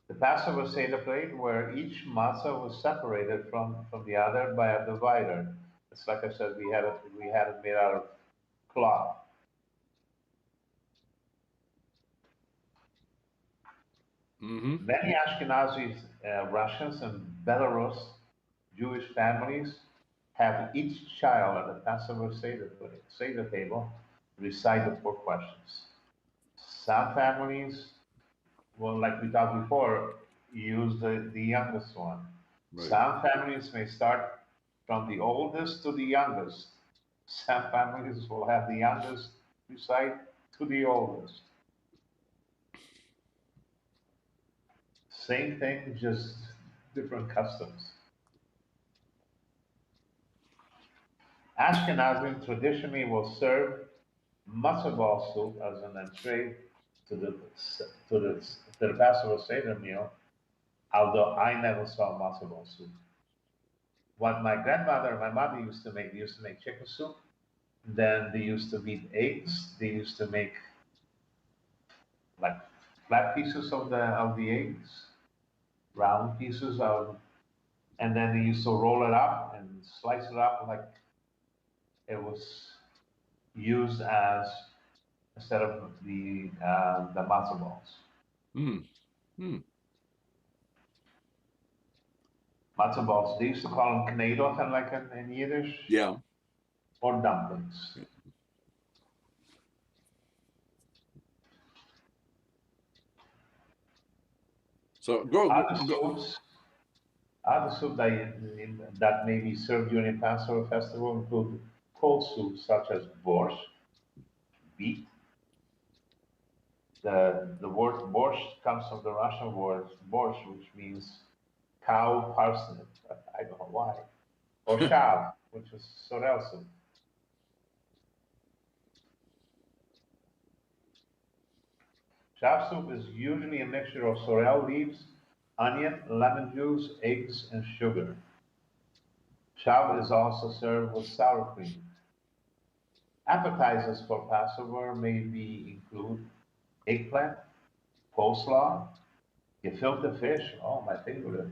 The Passover Seder plate, where each matzah was separated from the other by a divider. It's like I said, we had it made out of cloth. Many Ashkenazi, Russians, and Belarus Jewish families have each child at the Passover Seder table recite the 4 questions. Some families, well, like we talked before, use the youngest one. Right. Some families may start from the oldest to the youngest. Some families will have the youngest recite to the oldest. Same thing, just different customs. Ashkenazim traditionally will serve matzo ball soup as an entree to the Passover Seder meal, although I never saw matzo ball soup. What my grandmother and my mother used to make, they used to make chicken soup. Then they used to beat eggs. They used to make like flat pieces of the eggs, round pieces of, and then they used to roll it up and slice it up like it was used as instead of the matzo balls. Matzo balls. They used to call them kneidot like in Yiddish. Yeah. Or dumplings. Yeah. So other soups that may be served during Passover festival include cold soups such as borscht, beet. The word borscht comes from the Russian word borscht, which means cow parsnip. I don't know why. Or shav, which is sorrel soup. Shav soup is usually a mixture of sorrel leaves, onion, lemon juice, eggs, and sugar. Shav is also served with sour cream. Appetizers for Passover include eggplant, coleslaw, gefilte fish, oh my favorite,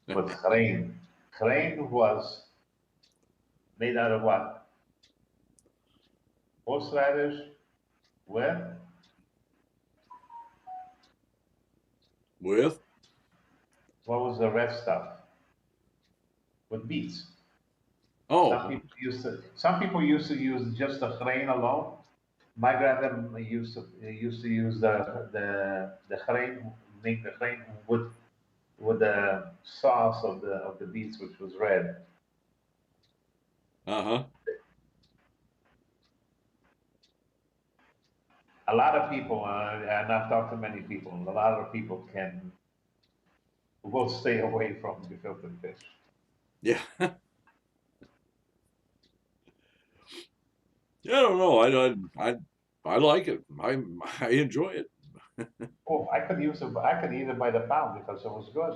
with grain. Grain was made out of what? Horseradish with With? what was the red stuff? With beets. Oh, Some people used to use just the grain alone. My grandmother used to use the grain, make the grain with the sauce of the beets, which was red. uh-huh. A lot of people, and I've talked to many people, a lot of people will stay away from gefilte fish. Yeah. Yeah, I don't know. I like it. I enjoy it. Oh, I could eat it by the pound because it was good.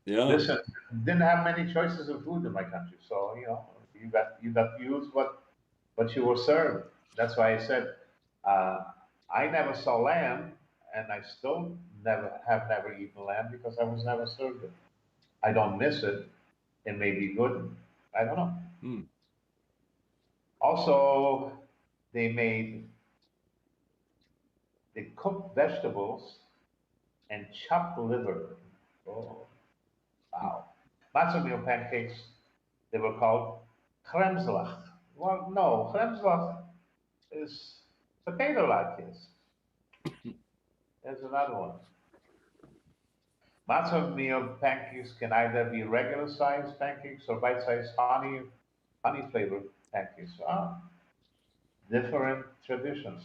Yeah. Listen, didn't have many choices of food in my country, so you got to use what you were served. That's why I said uh, I never saw lamb, and I still never eaten lamb because I was never served it. I don't miss it. It may be good. I don't know. Hmm. Also, they cooked vegetables and chopped liver. Oh, wow. Matzo meal pancakes, they were called kremslach. Well, no, kremslach is potato latkes. There's another one. Matzo meal pancakes can either be regular sized pancakes or bite-sized honey flavored pancakes. Ah, different traditions.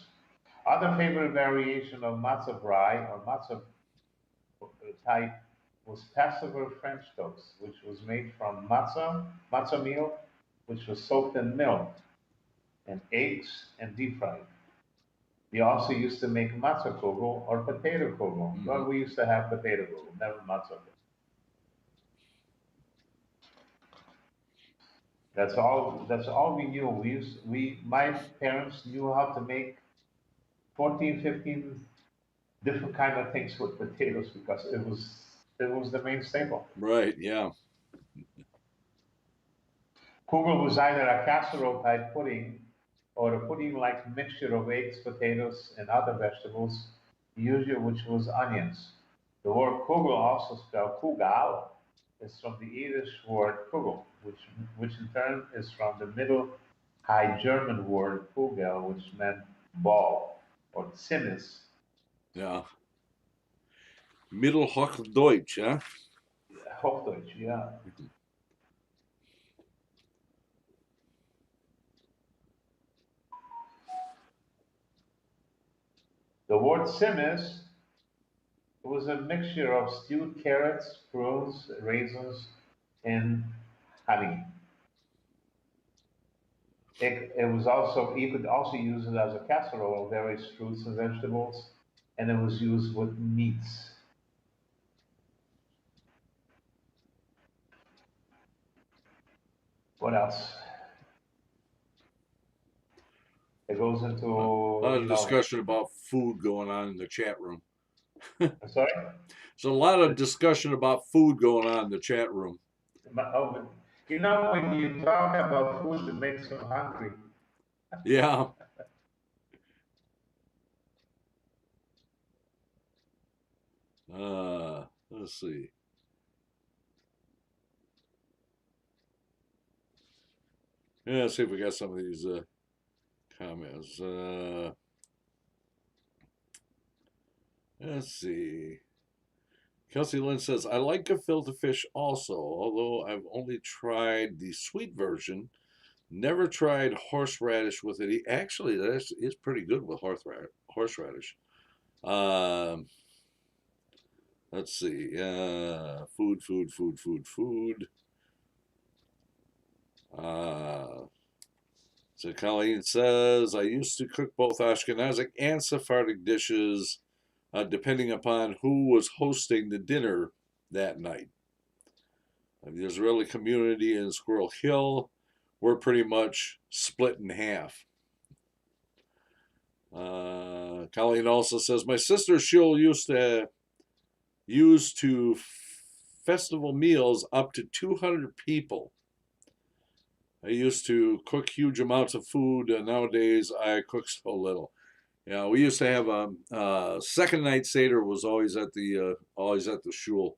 Other favorite variation of matzah brie or matzah type was Passover French toast, which was made from matzah meal, which was soaked in milk and eggs and deep fried. We also used to make matzah kugel or potato kugel. Mhm. Well, we used to have potato kugel, never matzah. That's all we knew. My parents knew how to make 14, 15 different kind of things with potatoes because it was the main staple. Right. Yeah. Kugel was either a casserole type pudding or a pudding-like mixture of eggs, potatoes, and other vegetables, usually which was onions. The word kugel, also spelled kugal, is from the Yiddish word kugel, which in turn is from the Middle High German word kugel, which meant ball or Zinnes. Yeah. Mittelhochdeutsch, huh? Hochdeutsch, yeah. The word Zinnes was a mixture of stewed carrots, prunes, raisins, and honey. You could also use it as a casserole of various fruits and vegetables, and it was used with meats. What else? It goes into, A lot of you know, discussion about food going on in the chat room. I'm sorry? There's a lot of discussion about food going on in the chat room. Oh, when you talk about food, it makes you hungry. Yeah. Let's see. Yeah, let's see if we got some of these comments. Let's see. Kelsey Lynn says, I like gefilte fish also, although I've only tried the sweet version. Never tried horseradish with it. Actually, that is pretty good with horseradish. Um, let's see. Food. So Colleen says, I used to cook both Ashkenazi and Sephardic dishes depending upon who was hosting the dinner that night. The Israeli community in Squirrel Hill were pretty much split in half. Colleen also says, my sister's shul used to festival meals up to 200 people. I used to cook huge amounts of food, and nowadays I cook so little. Yeah, we used to have a second night seder was always at the shul,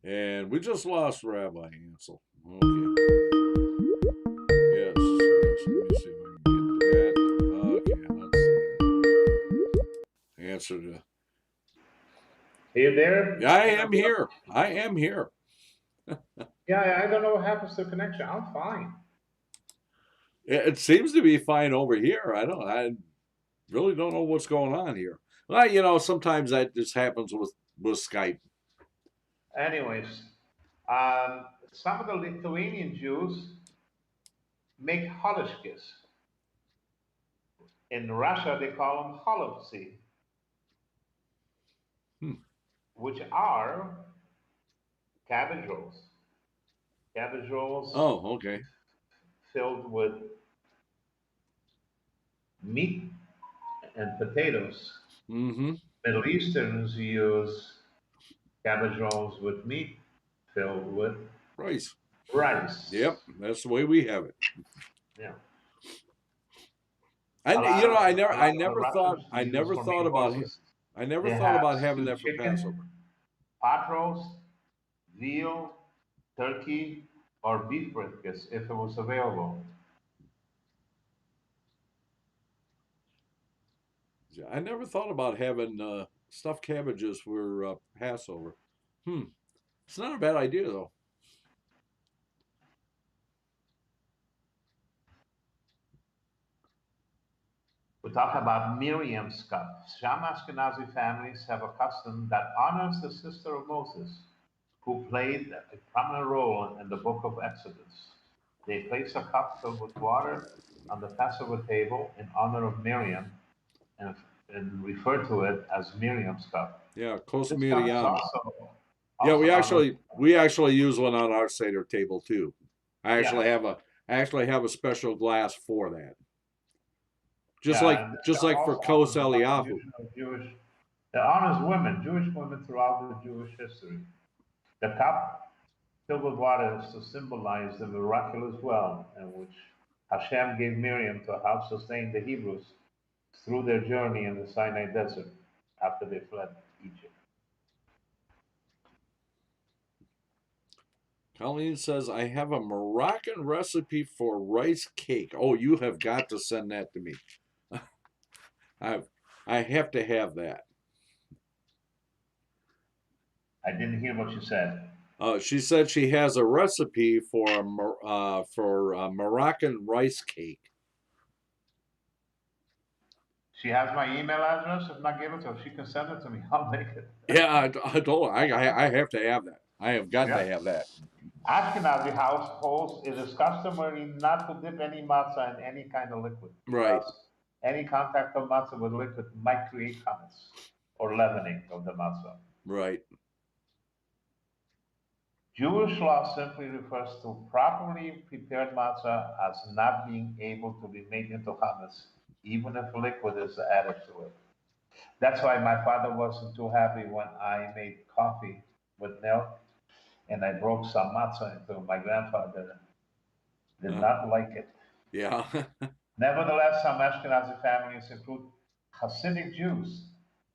and we just lost Rabbi Ancel. Okay. Yes. Let me see if I can get that. Okay, let's see. Answer to. Are you there? I am here. I am here. Yeah, I don't know what happens to the connection. I'm fine. It seems to be fine over here. I really don't know what's going on here. Well, sometimes that just happens with Skype. Anyways, some of the Lithuanian Jews make holoshkis. In Russia, they call them holovtsi, which are cabbage rolls. Cabbage rolls. Oh, okay. Filled with meat and potatoes. Mm-hmm. Middle Easterns use cabbage rolls with meat filled with Rice. rice. Yep, that's the way we have it. Yeah. I never thought about having that for chicken, Passover. pot roast, veal, turkey, or beef briskets if it was available. I never thought about having stuffed cabbages for Passover. It's not a bad idea though. We talk about Miriam's cup. Some Ashkenazi families have a custom that honors the sister of Moses, who played a prominent role in the book of Exodus. They place a cup filled with water on the Passover table in honor of Miriam and refer to it as Miriam's cup. Yeah, Kos This cup is Miriam. also Yeah, we actually use one on our Seder table too. I actually have a special glass for that. Just like for Kos Eliyahu. It honors women, Jewish women throughout the Jewish history. The cup filled with water is to symbolize the miraculous well in which Hashem gave Miriam to help sustain the Hebrews through their journey in the Sinai desert after they fled Egypt. Colleen says, I have a Moroccan recipe for rice cake. Oh, you have got to send that to me. I have to have that. I didn't hear what you said. She said she has a recipe for a Moroccan rice cake. She has my email address. If not, give it to her. She can send it to me. I'll make it. Yeah, I told her I have to have that. I have got to have that. Ashkenazi households, it is customary not to dip any matzah in any kind of liquid. Right. Any contact of matzah with liquid might create chametz or leavening of the matzah. Right. Jewish law simply refers to properly prepared matzah as not being able to be made into chametz, even if liquid is added to it. That's why my father wasn't too happy when I made coffee with milk and I broke some matzah into it. My grandfather did not like it. Yeah. Nevertheless, some Ashkenazi families, include Hasidic Jews,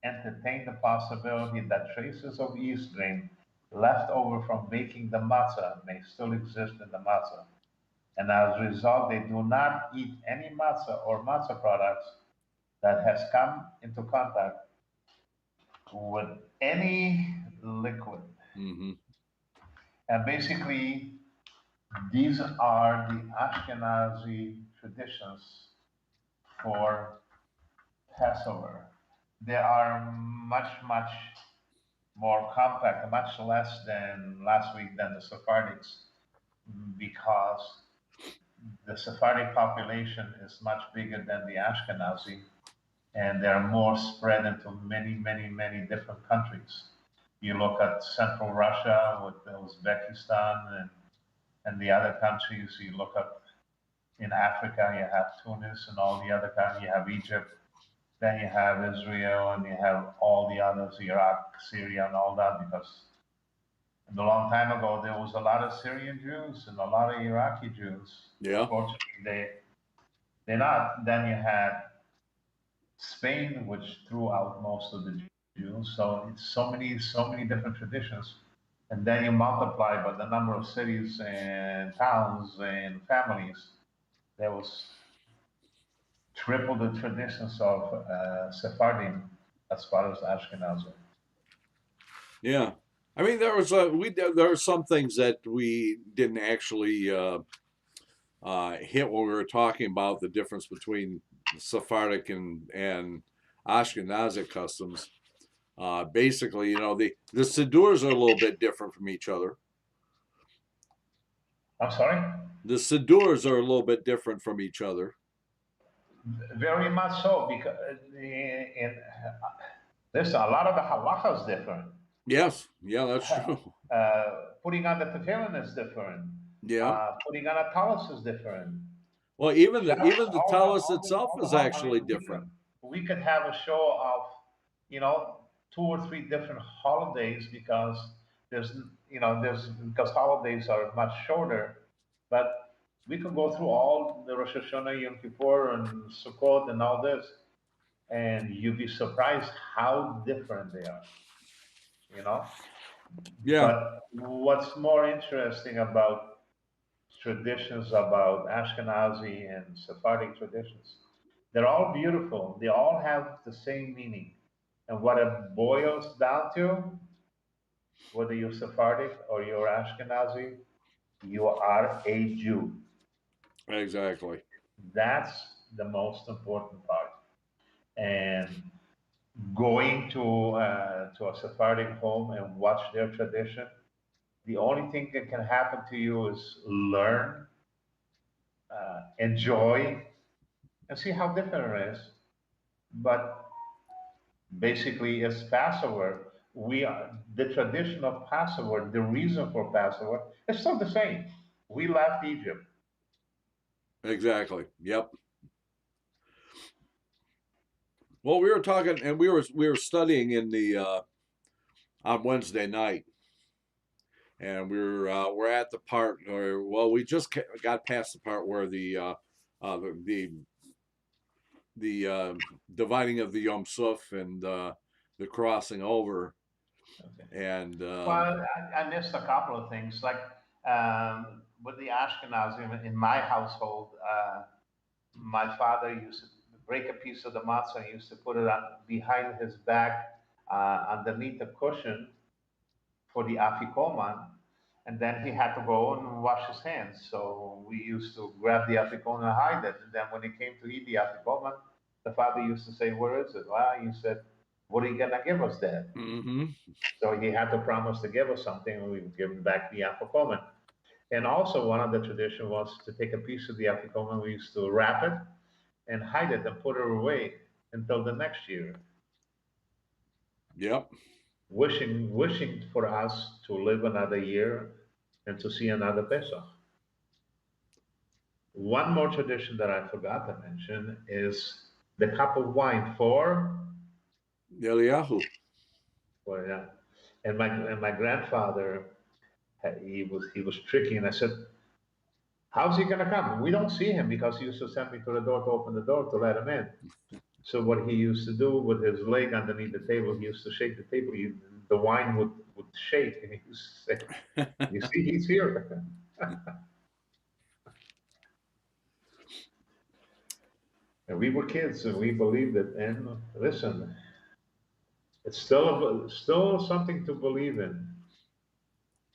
entertain the possibility that traces of yeast grain left over from baking the matzah may still exist in the matzah. And as a result, they do not eat any matzah or matzah products that has come into contact with any liquid. Mm-hmm. And basically, these are the Ashkenazi traditions for Passover. They are much, much more compact, much less than last week than the Sephardics, because the Sephardic population is much bigger than the Ashkenazi. and they're more spread into many, many, many different countries. You look at Central Russia with Uzbekistan and the other countries. You look at in Africa, you have Tunis and all the other countries. You have Egypt, then you have Israel, and you have all the others, Iraq, Syria, and all that. Because a long time ago, there was a lot of Syrian Jews and a lot of Iraqi Jews. Yeah. Unfortunately, they're not. Then you had Spain, which threw out most of the Jews. So it's so many different traditions. And then you multiply by the number of cities and towns and families. There was triple the traditions of Sephardim as far as Ashkenazi. Yeah. I mean, there were some things that we didn't actually hit when we were talking about the difference between Sephardic and Ashkenazic customs. Basically, the Sidurs are a little bit different from each other. I'm sorry? The Sidurs are a little bit different from each other. Very much so, because there's a lot of the halacha is different. Yes, yeah, that's true. Putting on the tefillin is different. Yeah. Putting on a talus is different. Well, even the talus itself is actually different. We could have a show of, 2 or 3 different holidays because because holidays are much shorter, but we could go through all the Rosh Hashanah, Yom Kippur, and Sukkot, and all this, and you'd be surprised how different they are. Yeah. But what's more interesting about traditions about Ashkenazi and Sephardic traditions, they're all beautiful. They all have the same meaning. And what it boils down to, whether you're Sephardic or you're Ashkenazi, you are a Jew. Exactly. That's the most important part. And going to a Sephardic home and watch their tradition, the only thing that can happen to you is learn, enjoy, and see how different it is. But basically, it's Passover. The tradition of Passover, the reason for Passover, is still the same. We left Egypt. Exactly. Yep. Well, we were talking, and we were studying in the on Wednesday night, and we're at the part where, well, we just got past the part where the dividing of the Yom Suf and the crossing over, Okay. and Well, I missed a couple of things. Like with the Ashkenazi in my household, my father used to break a piece of the matzah and used to put it on behind his back underneath a cushion for the afikoman, and then he had to go and wash his hands. So we used to grab the afikoman and hide it. And then when he came to eat the afikoman, the father used to say, "Where is it?" Well, he said, "What are you gonna give us, Dad?" mm-hmm. So he had to promise to give us something, and we would give him back the afikoman. And also, one of the tradition was to take a piece of the afikoman. We used to wrap it and hide it and put it away until the next year. Yep. Wishing for us to live another year and to see another Pesach. One more tradition that I forgot to mention is the cup of wine for Eliyahu. yeah. And my grandfather, he was tricky, and I said, "How's he gonna come? We don't see him because he used to send me to the door to open the door to let him in." So what he used to do with his leg underneath the table, he used to shake the table. The wine would shake, and he used to say, "You see, he's here." And we were kids, and we believed it. And listen, it's still something to believe in.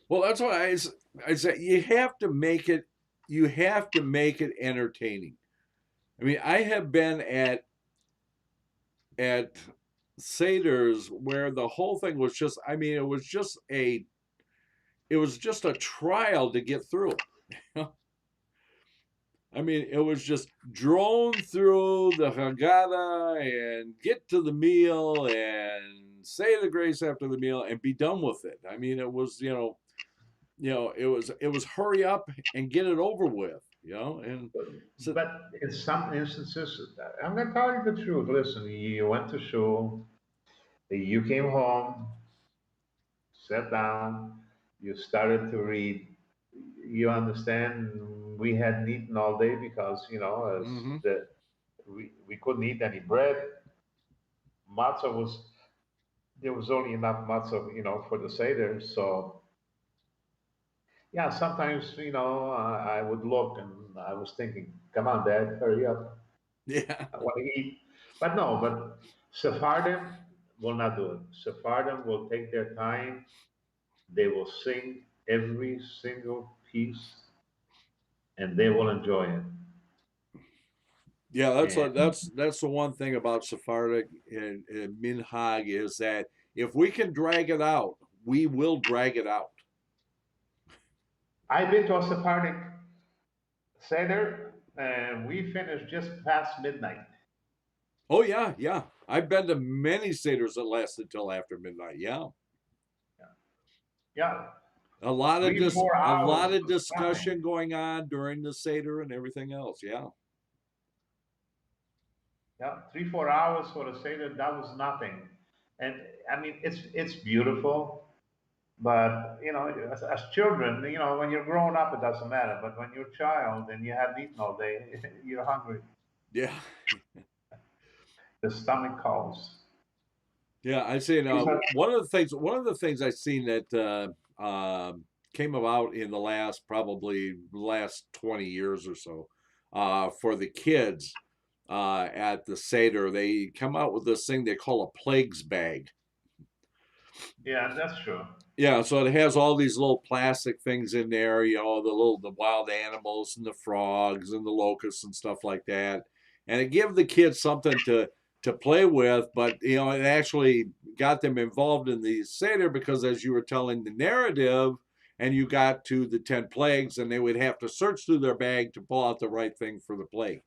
Well, that's why I say you have to make it entertaining. I mean, I have been at seders where the whole thing was just, I mean, it was just a trial to get through. I mean, it was just drone through the Haggadah and get to the meal and say the grace after the meal and be done with it. I mean, it was, it was hurry up and get it over with, and so But in some instances, I'm going to tell you the truth. Listen, you went to shul, you came home, sat down, you started to read. You understand, we hadn't eaten all day because, as hmm we couldn't eat any bread. Matzah there was only enough matzah, for the Seder. So, yeah, sometimes, I would look and I was thinking, come on, Dad, hurry up. yeah. I want to eat. But no, but Sephardim will not do it. Sephardim will take their time. They will sing every single piece and they will enjoy it. Yeah, And that's the one thing about Sephardic and Minhag is that if we can drag it out, we will drag it out. I've been to a Sephardic Seder and we finished just past midnight. Oh yeah, yeah. I've been to many seders that lasted till after midnight. Yeah, Yeah, a 3 4 hours lot of was nothing. discussion going on during the seder and everything else. Yeah, Yeah, 3 4 hours for a Seder, that was nothing. And I mean, it's beautiful, but as children, when you're growing up, it doesn't matter. But when you're a child and you haven't eaten all day, you're hungry. yeah, The stomach calls. yeah. I say These are one of the things I seen that came about in the last 20 years or so for the kids at the seder, they come out with this thing they call a plagues bag. Yeah, that's true. Yeah, so it has all these little plastic things in there, the wild animals and the frogs and the locusts and stuff like that. And it give the kids something to play with, but it actually got them involved in the Seder because as you were telling the narrative and you got to the 10 plagues and they would have to search through their bag to pull out the right thing for the plague.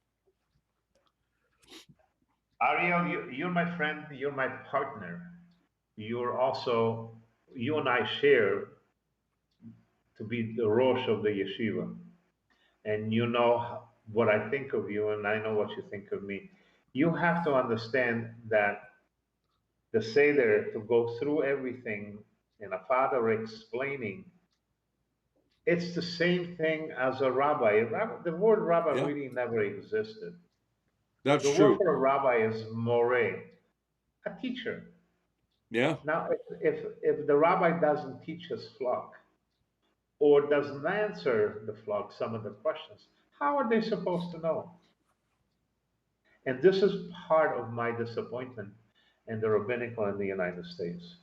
Aryel, you're my friend, you're my partner. You're also, you and I share to be the Rosh of the yeshiva. And you know what I think of you, and I know what you think of me. You have to understand that the Seder, to go through everything and a father explaining, it's the same thing as a rabbi. The word rabbi Yeah, really never existed. that's The word true. for a rabbi is moreh, a teacher. Yeah. Now, if the rabbi doesn't teach his flock or doesn't answer the flock some of the questions, how are they supposed to know? And this is part of my disappointment in the rabbinical in the United States.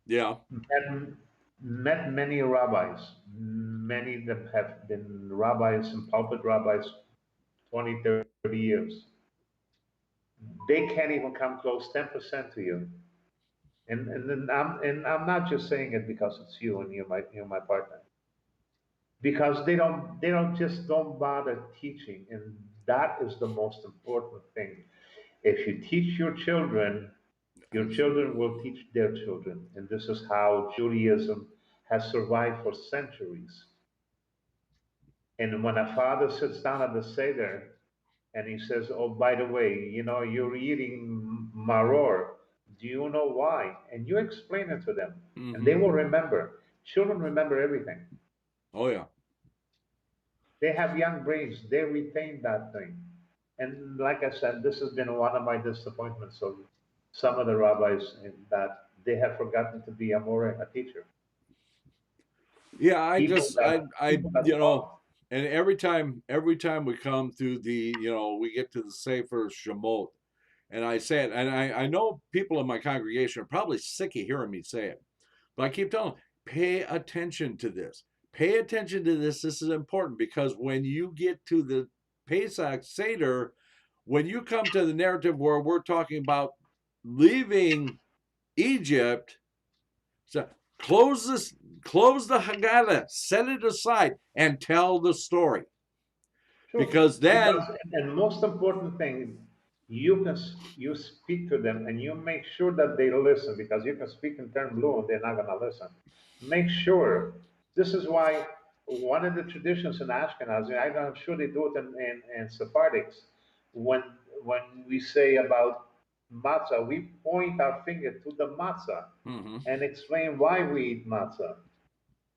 Yeah. Met, met many rabbis, many that have been rabbis and pulpit rabbis 20, 30 years. They can't even come close 10% to you. And I'm not just saying it because it's you and you're my partner. Because they don't just don't bother teaching, and that is the most important thing. If you teach your children will teach their children. And this is how Judaism has survived for centuries. And when a father sits down at the Seder and he says, oh, by the way, you're eating maror. Do you know why? And you explain it to them, and hmm they will remember. Children remember everything. Oh yeah. They have young brains, they retain that thing. And like I said, this has been one of my disappointments of some of the rabbis in that they have forgotten to be a more a teacher. Yeah, People that I, people that talk. and every time we come to we get to the Sefer Shemot, and I say it, and I know people in my congregation are probably sick of hearing me say it, but I keep telling them, pay attention to this. Pay attention to this. This is important because when you get to the Pesach Seder, when you come to the narrative where we're talking about leaving Egypt, so close the Haggadah, set it aside, and tell the story. Sure. Because then, and most important thing, you speak to them and you make sure that they listen, because you can speak and turn blue and they're not gonna listen. Make sure. This is why one of the traditions in Ashkenazi, I'm sure they do it in Sephardics, when when we say about matzah, we point our finger to the matzah mhm, and explain why we eat matzah.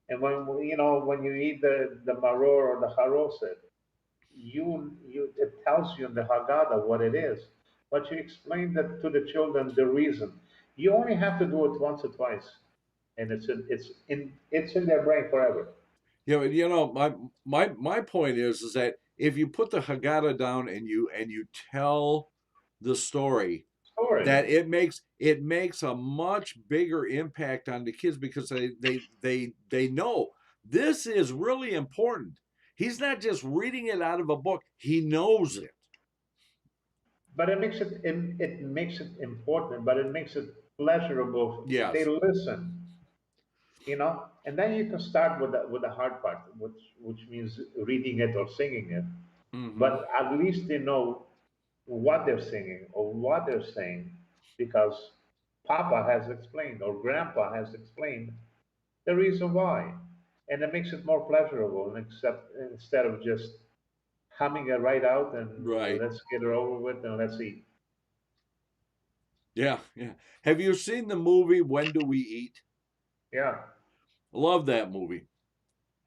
And when you eat the maror or the haroset, you it tells you in the Haggadah what it is, but you explain that to the children the reason. You only have to do it once or twice, and it's in their brain forever. my point is that if you put the Haggadah down and you tell the story, Story. that it makes a much bigger impact on the kids, because they know this is really important. He's not just reading it out of a book; he knows it. But it makes it important, but it makes it pleasurable if they Yes. listen, and then you can start with the hard part, which means reading it or singing it. Hmm. But at least they know what they're singing or what they're saying, because Papa has explained or Grandpa has explained the reason why, and it makes it more pleasurable, and instead of just humming it right out and Right. let's get it over with and let's eat. Yeah. Yeah. Have you seen the movie When Do We Eat? Yeah. Love that movie.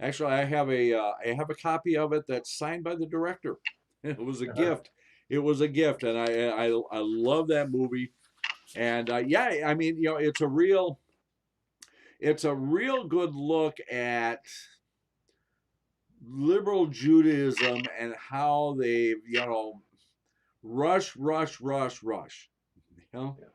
Actually, I have a copy of it that's signed by the director. It was a Uh-huh. gift. It was a gift, and I love that movie. And yeah, I mean, it's a real good look at liberal Judaism and how they, rush, rush, rush, rush. You know, Yeah.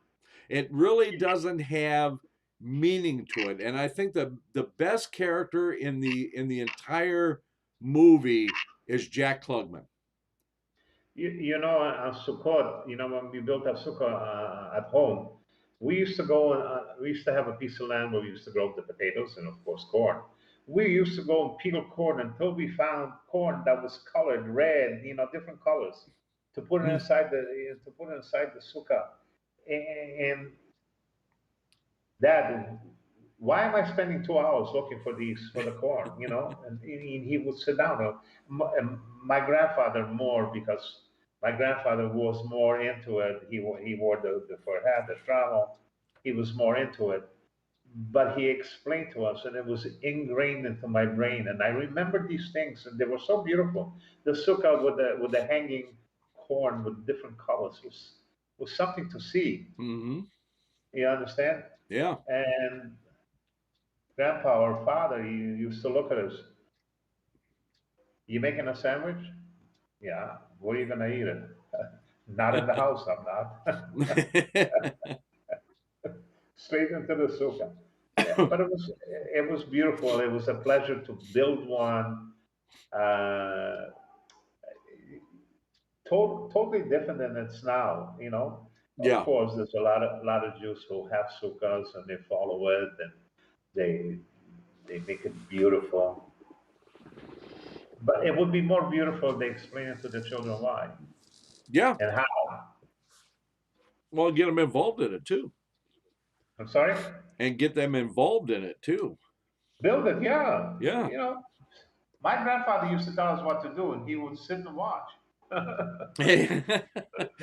it really doesn't have meaning to it. And I think the best character in the entire movie is Jack Klugman. On Sukkot, when we built our sukkah at home, we used to have a piece of land where we used to grow the potatoes and, of course, corn. We used to go and peel corn until we found corn that was colored red, different colors, to put it inside the sukkah. And Dad, why am I spending 2 hours looking for the corn? And he would sit down. My grandfather more, because my grandfather was more into it. He wore the fur hat, the travel. He was more into it. But he explained to us, and it was ingrained into my brain. And I remember these things, and they were so beautiful. The sukkah with the hanging corn with different colors was something to see. Mm-hmm. You understand? Yeah. And Grandpa or father, he used to look at us. You making a sandwich? Yeah. Where are you gonna eat it? Not in the house, I'm not. Straight into the sukkah. Yeah, but it was beautiful. It was a pleasure to build one. Uh, totally different than it's now. Of Yeah. course, there's a lot of Jews who have sukkahs and they follow it and they they make it beautiful. But it would be more beautiful if they explain it to the children why Yeah. and how. Well, get them involved in it too, I'm sorry? and get them involved in it too. Build it, yeah. Yeah. My grandfather used to tell us what to do, and he would sit and watch.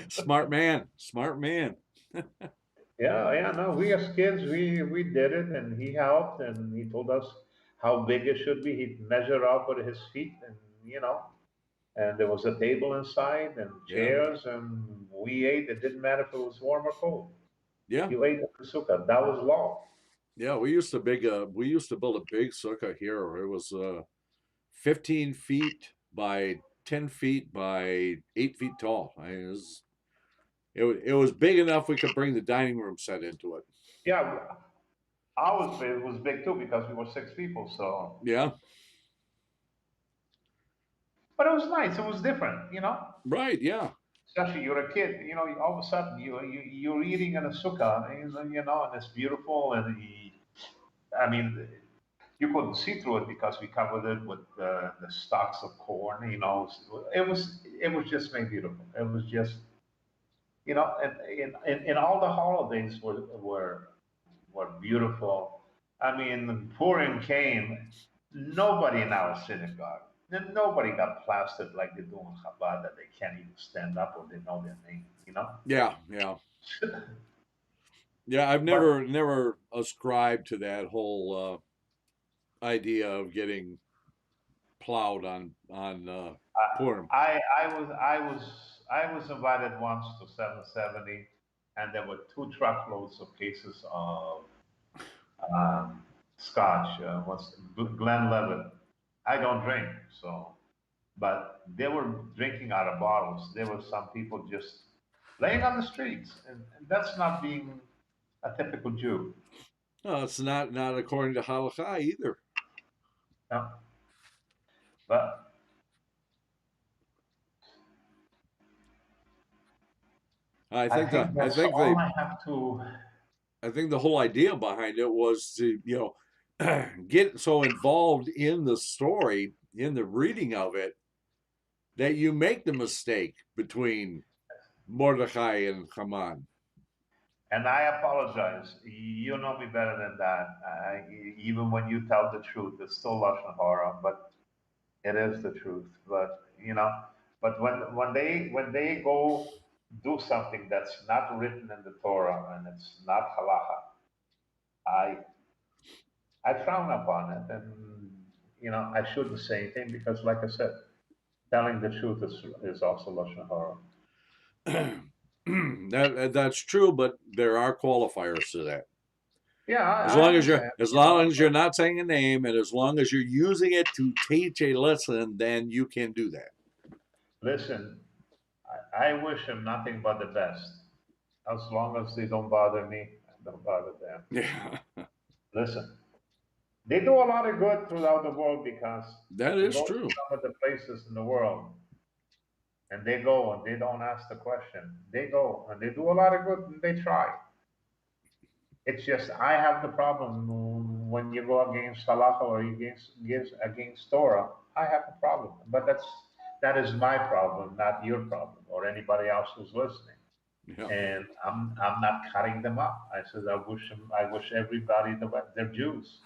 Smart man. Smart man. Yeah, yeah, no, we as kids, we did it, and he helped, and he told us how big it should be. He'd measure up with his feet, and there was a table inside and Yeah. chairs, and we ate. It didn't matter if it was warm or cold. Yeah. You ate the sukkah. That was law. Yeah. We used to build a big sukkah here. It was 15 feet by 10 feet by 8 feet tall. It was big enough we could bring the dining room set into it. Yeah, ours was big too because we were 6 people. So, Yeah. but it was nice. It was different. Right. Yeah. Especially you're a kid. All of a sudden you're eating in a sukkah, and it's beautiful, and I mean, you couldn't see through it because we covered it with the stalks of corn. It was just made beautiful. It was just, and all the holidays were beautiful. I mean, Purim came. Nobody in our synagogue, nobody got plastered like they do in Chabad that they can't even stand up or they know their name. Yeah, yeah. Yeah, I've But never ascribed to that whole idea of getting plowed on Purim. I was invited once to 770, and there were 2 truckloads of cases of scotch. What's Glenlivet? I don't drink, so but they were drinking out of bottles. There were some people just laying on the streets, and that's not being a typical Jew. No, it's not according to halakha either. No. But I I think think that's all I have to. I think the whole idea behind it was to, get so involved in the story, in the reading of it, that you make the mistake between Mordecai and Haman. And I apologize. You know me better than that. Even when you tell the truth, it's still lashon hara, but it is the truth. But when they go do something that's not written in the Torah and it's not halacha, I I frown upon it, and I shouldn't say anything because, like I said, telling the truth is also lashon hara. That's true, but there are qualifiers to that. Yeah, As I long understand. as long as you're not saying a name, and as long as you're using it to teach a lesson, then you can do that. Listen, I wish them nothing but the best. As long as they don't bother me, I don't bother them. Yeah, Listen, they do a lot of good throughout the world because that you is go to true. some of the places in the world and they go and they don't ask the question. They go and they do a lot of good and they try. It's just I have the problem when you go against halacha or against Torah. I have a problem, but that is my problem, not your problem or anybody else who's listening. Yeah. And I'm not cutting them up. I said I wish everybody they're Jews.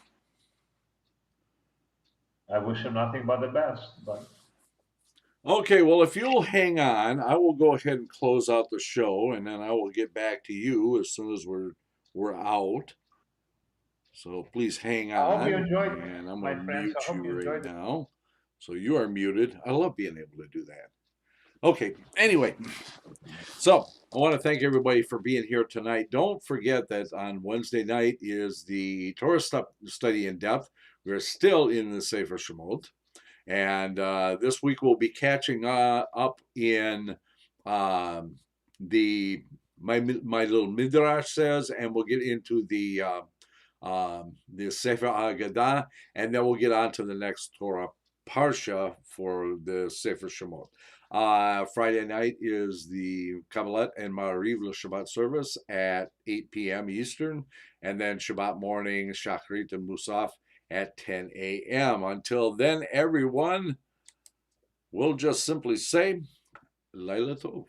I wish them nothing but the best. But Okay, well, if you'll hang on, I will go ahead and close out the show, and then I will get back to you as soon as we're out. So please hang I hope you on, enjoyed, and I'm my going to friends. I mute hope you you right enjoyed it. now. So you are muted. I love being able to do that. Okay, anyway, so I want to thank everybody for being here tonight. Don't forget that on Wednesday night is the Torah study in depth. We're still in the Sefer Shemot. And this week we'll be catching up in the my little midrash says, and we'll get into the Sefer Agadah, and then we'll get on to the next Torah parsha for the Sefer Shemot. Friday night is the Kabbalat and Ma'ariv Shabbat service at 8 p.m. Eastern, and then Shabbat morning Shachrit and Musaf at 10 a.m. Until then, everyone, we'll just simply say, Laila Tov.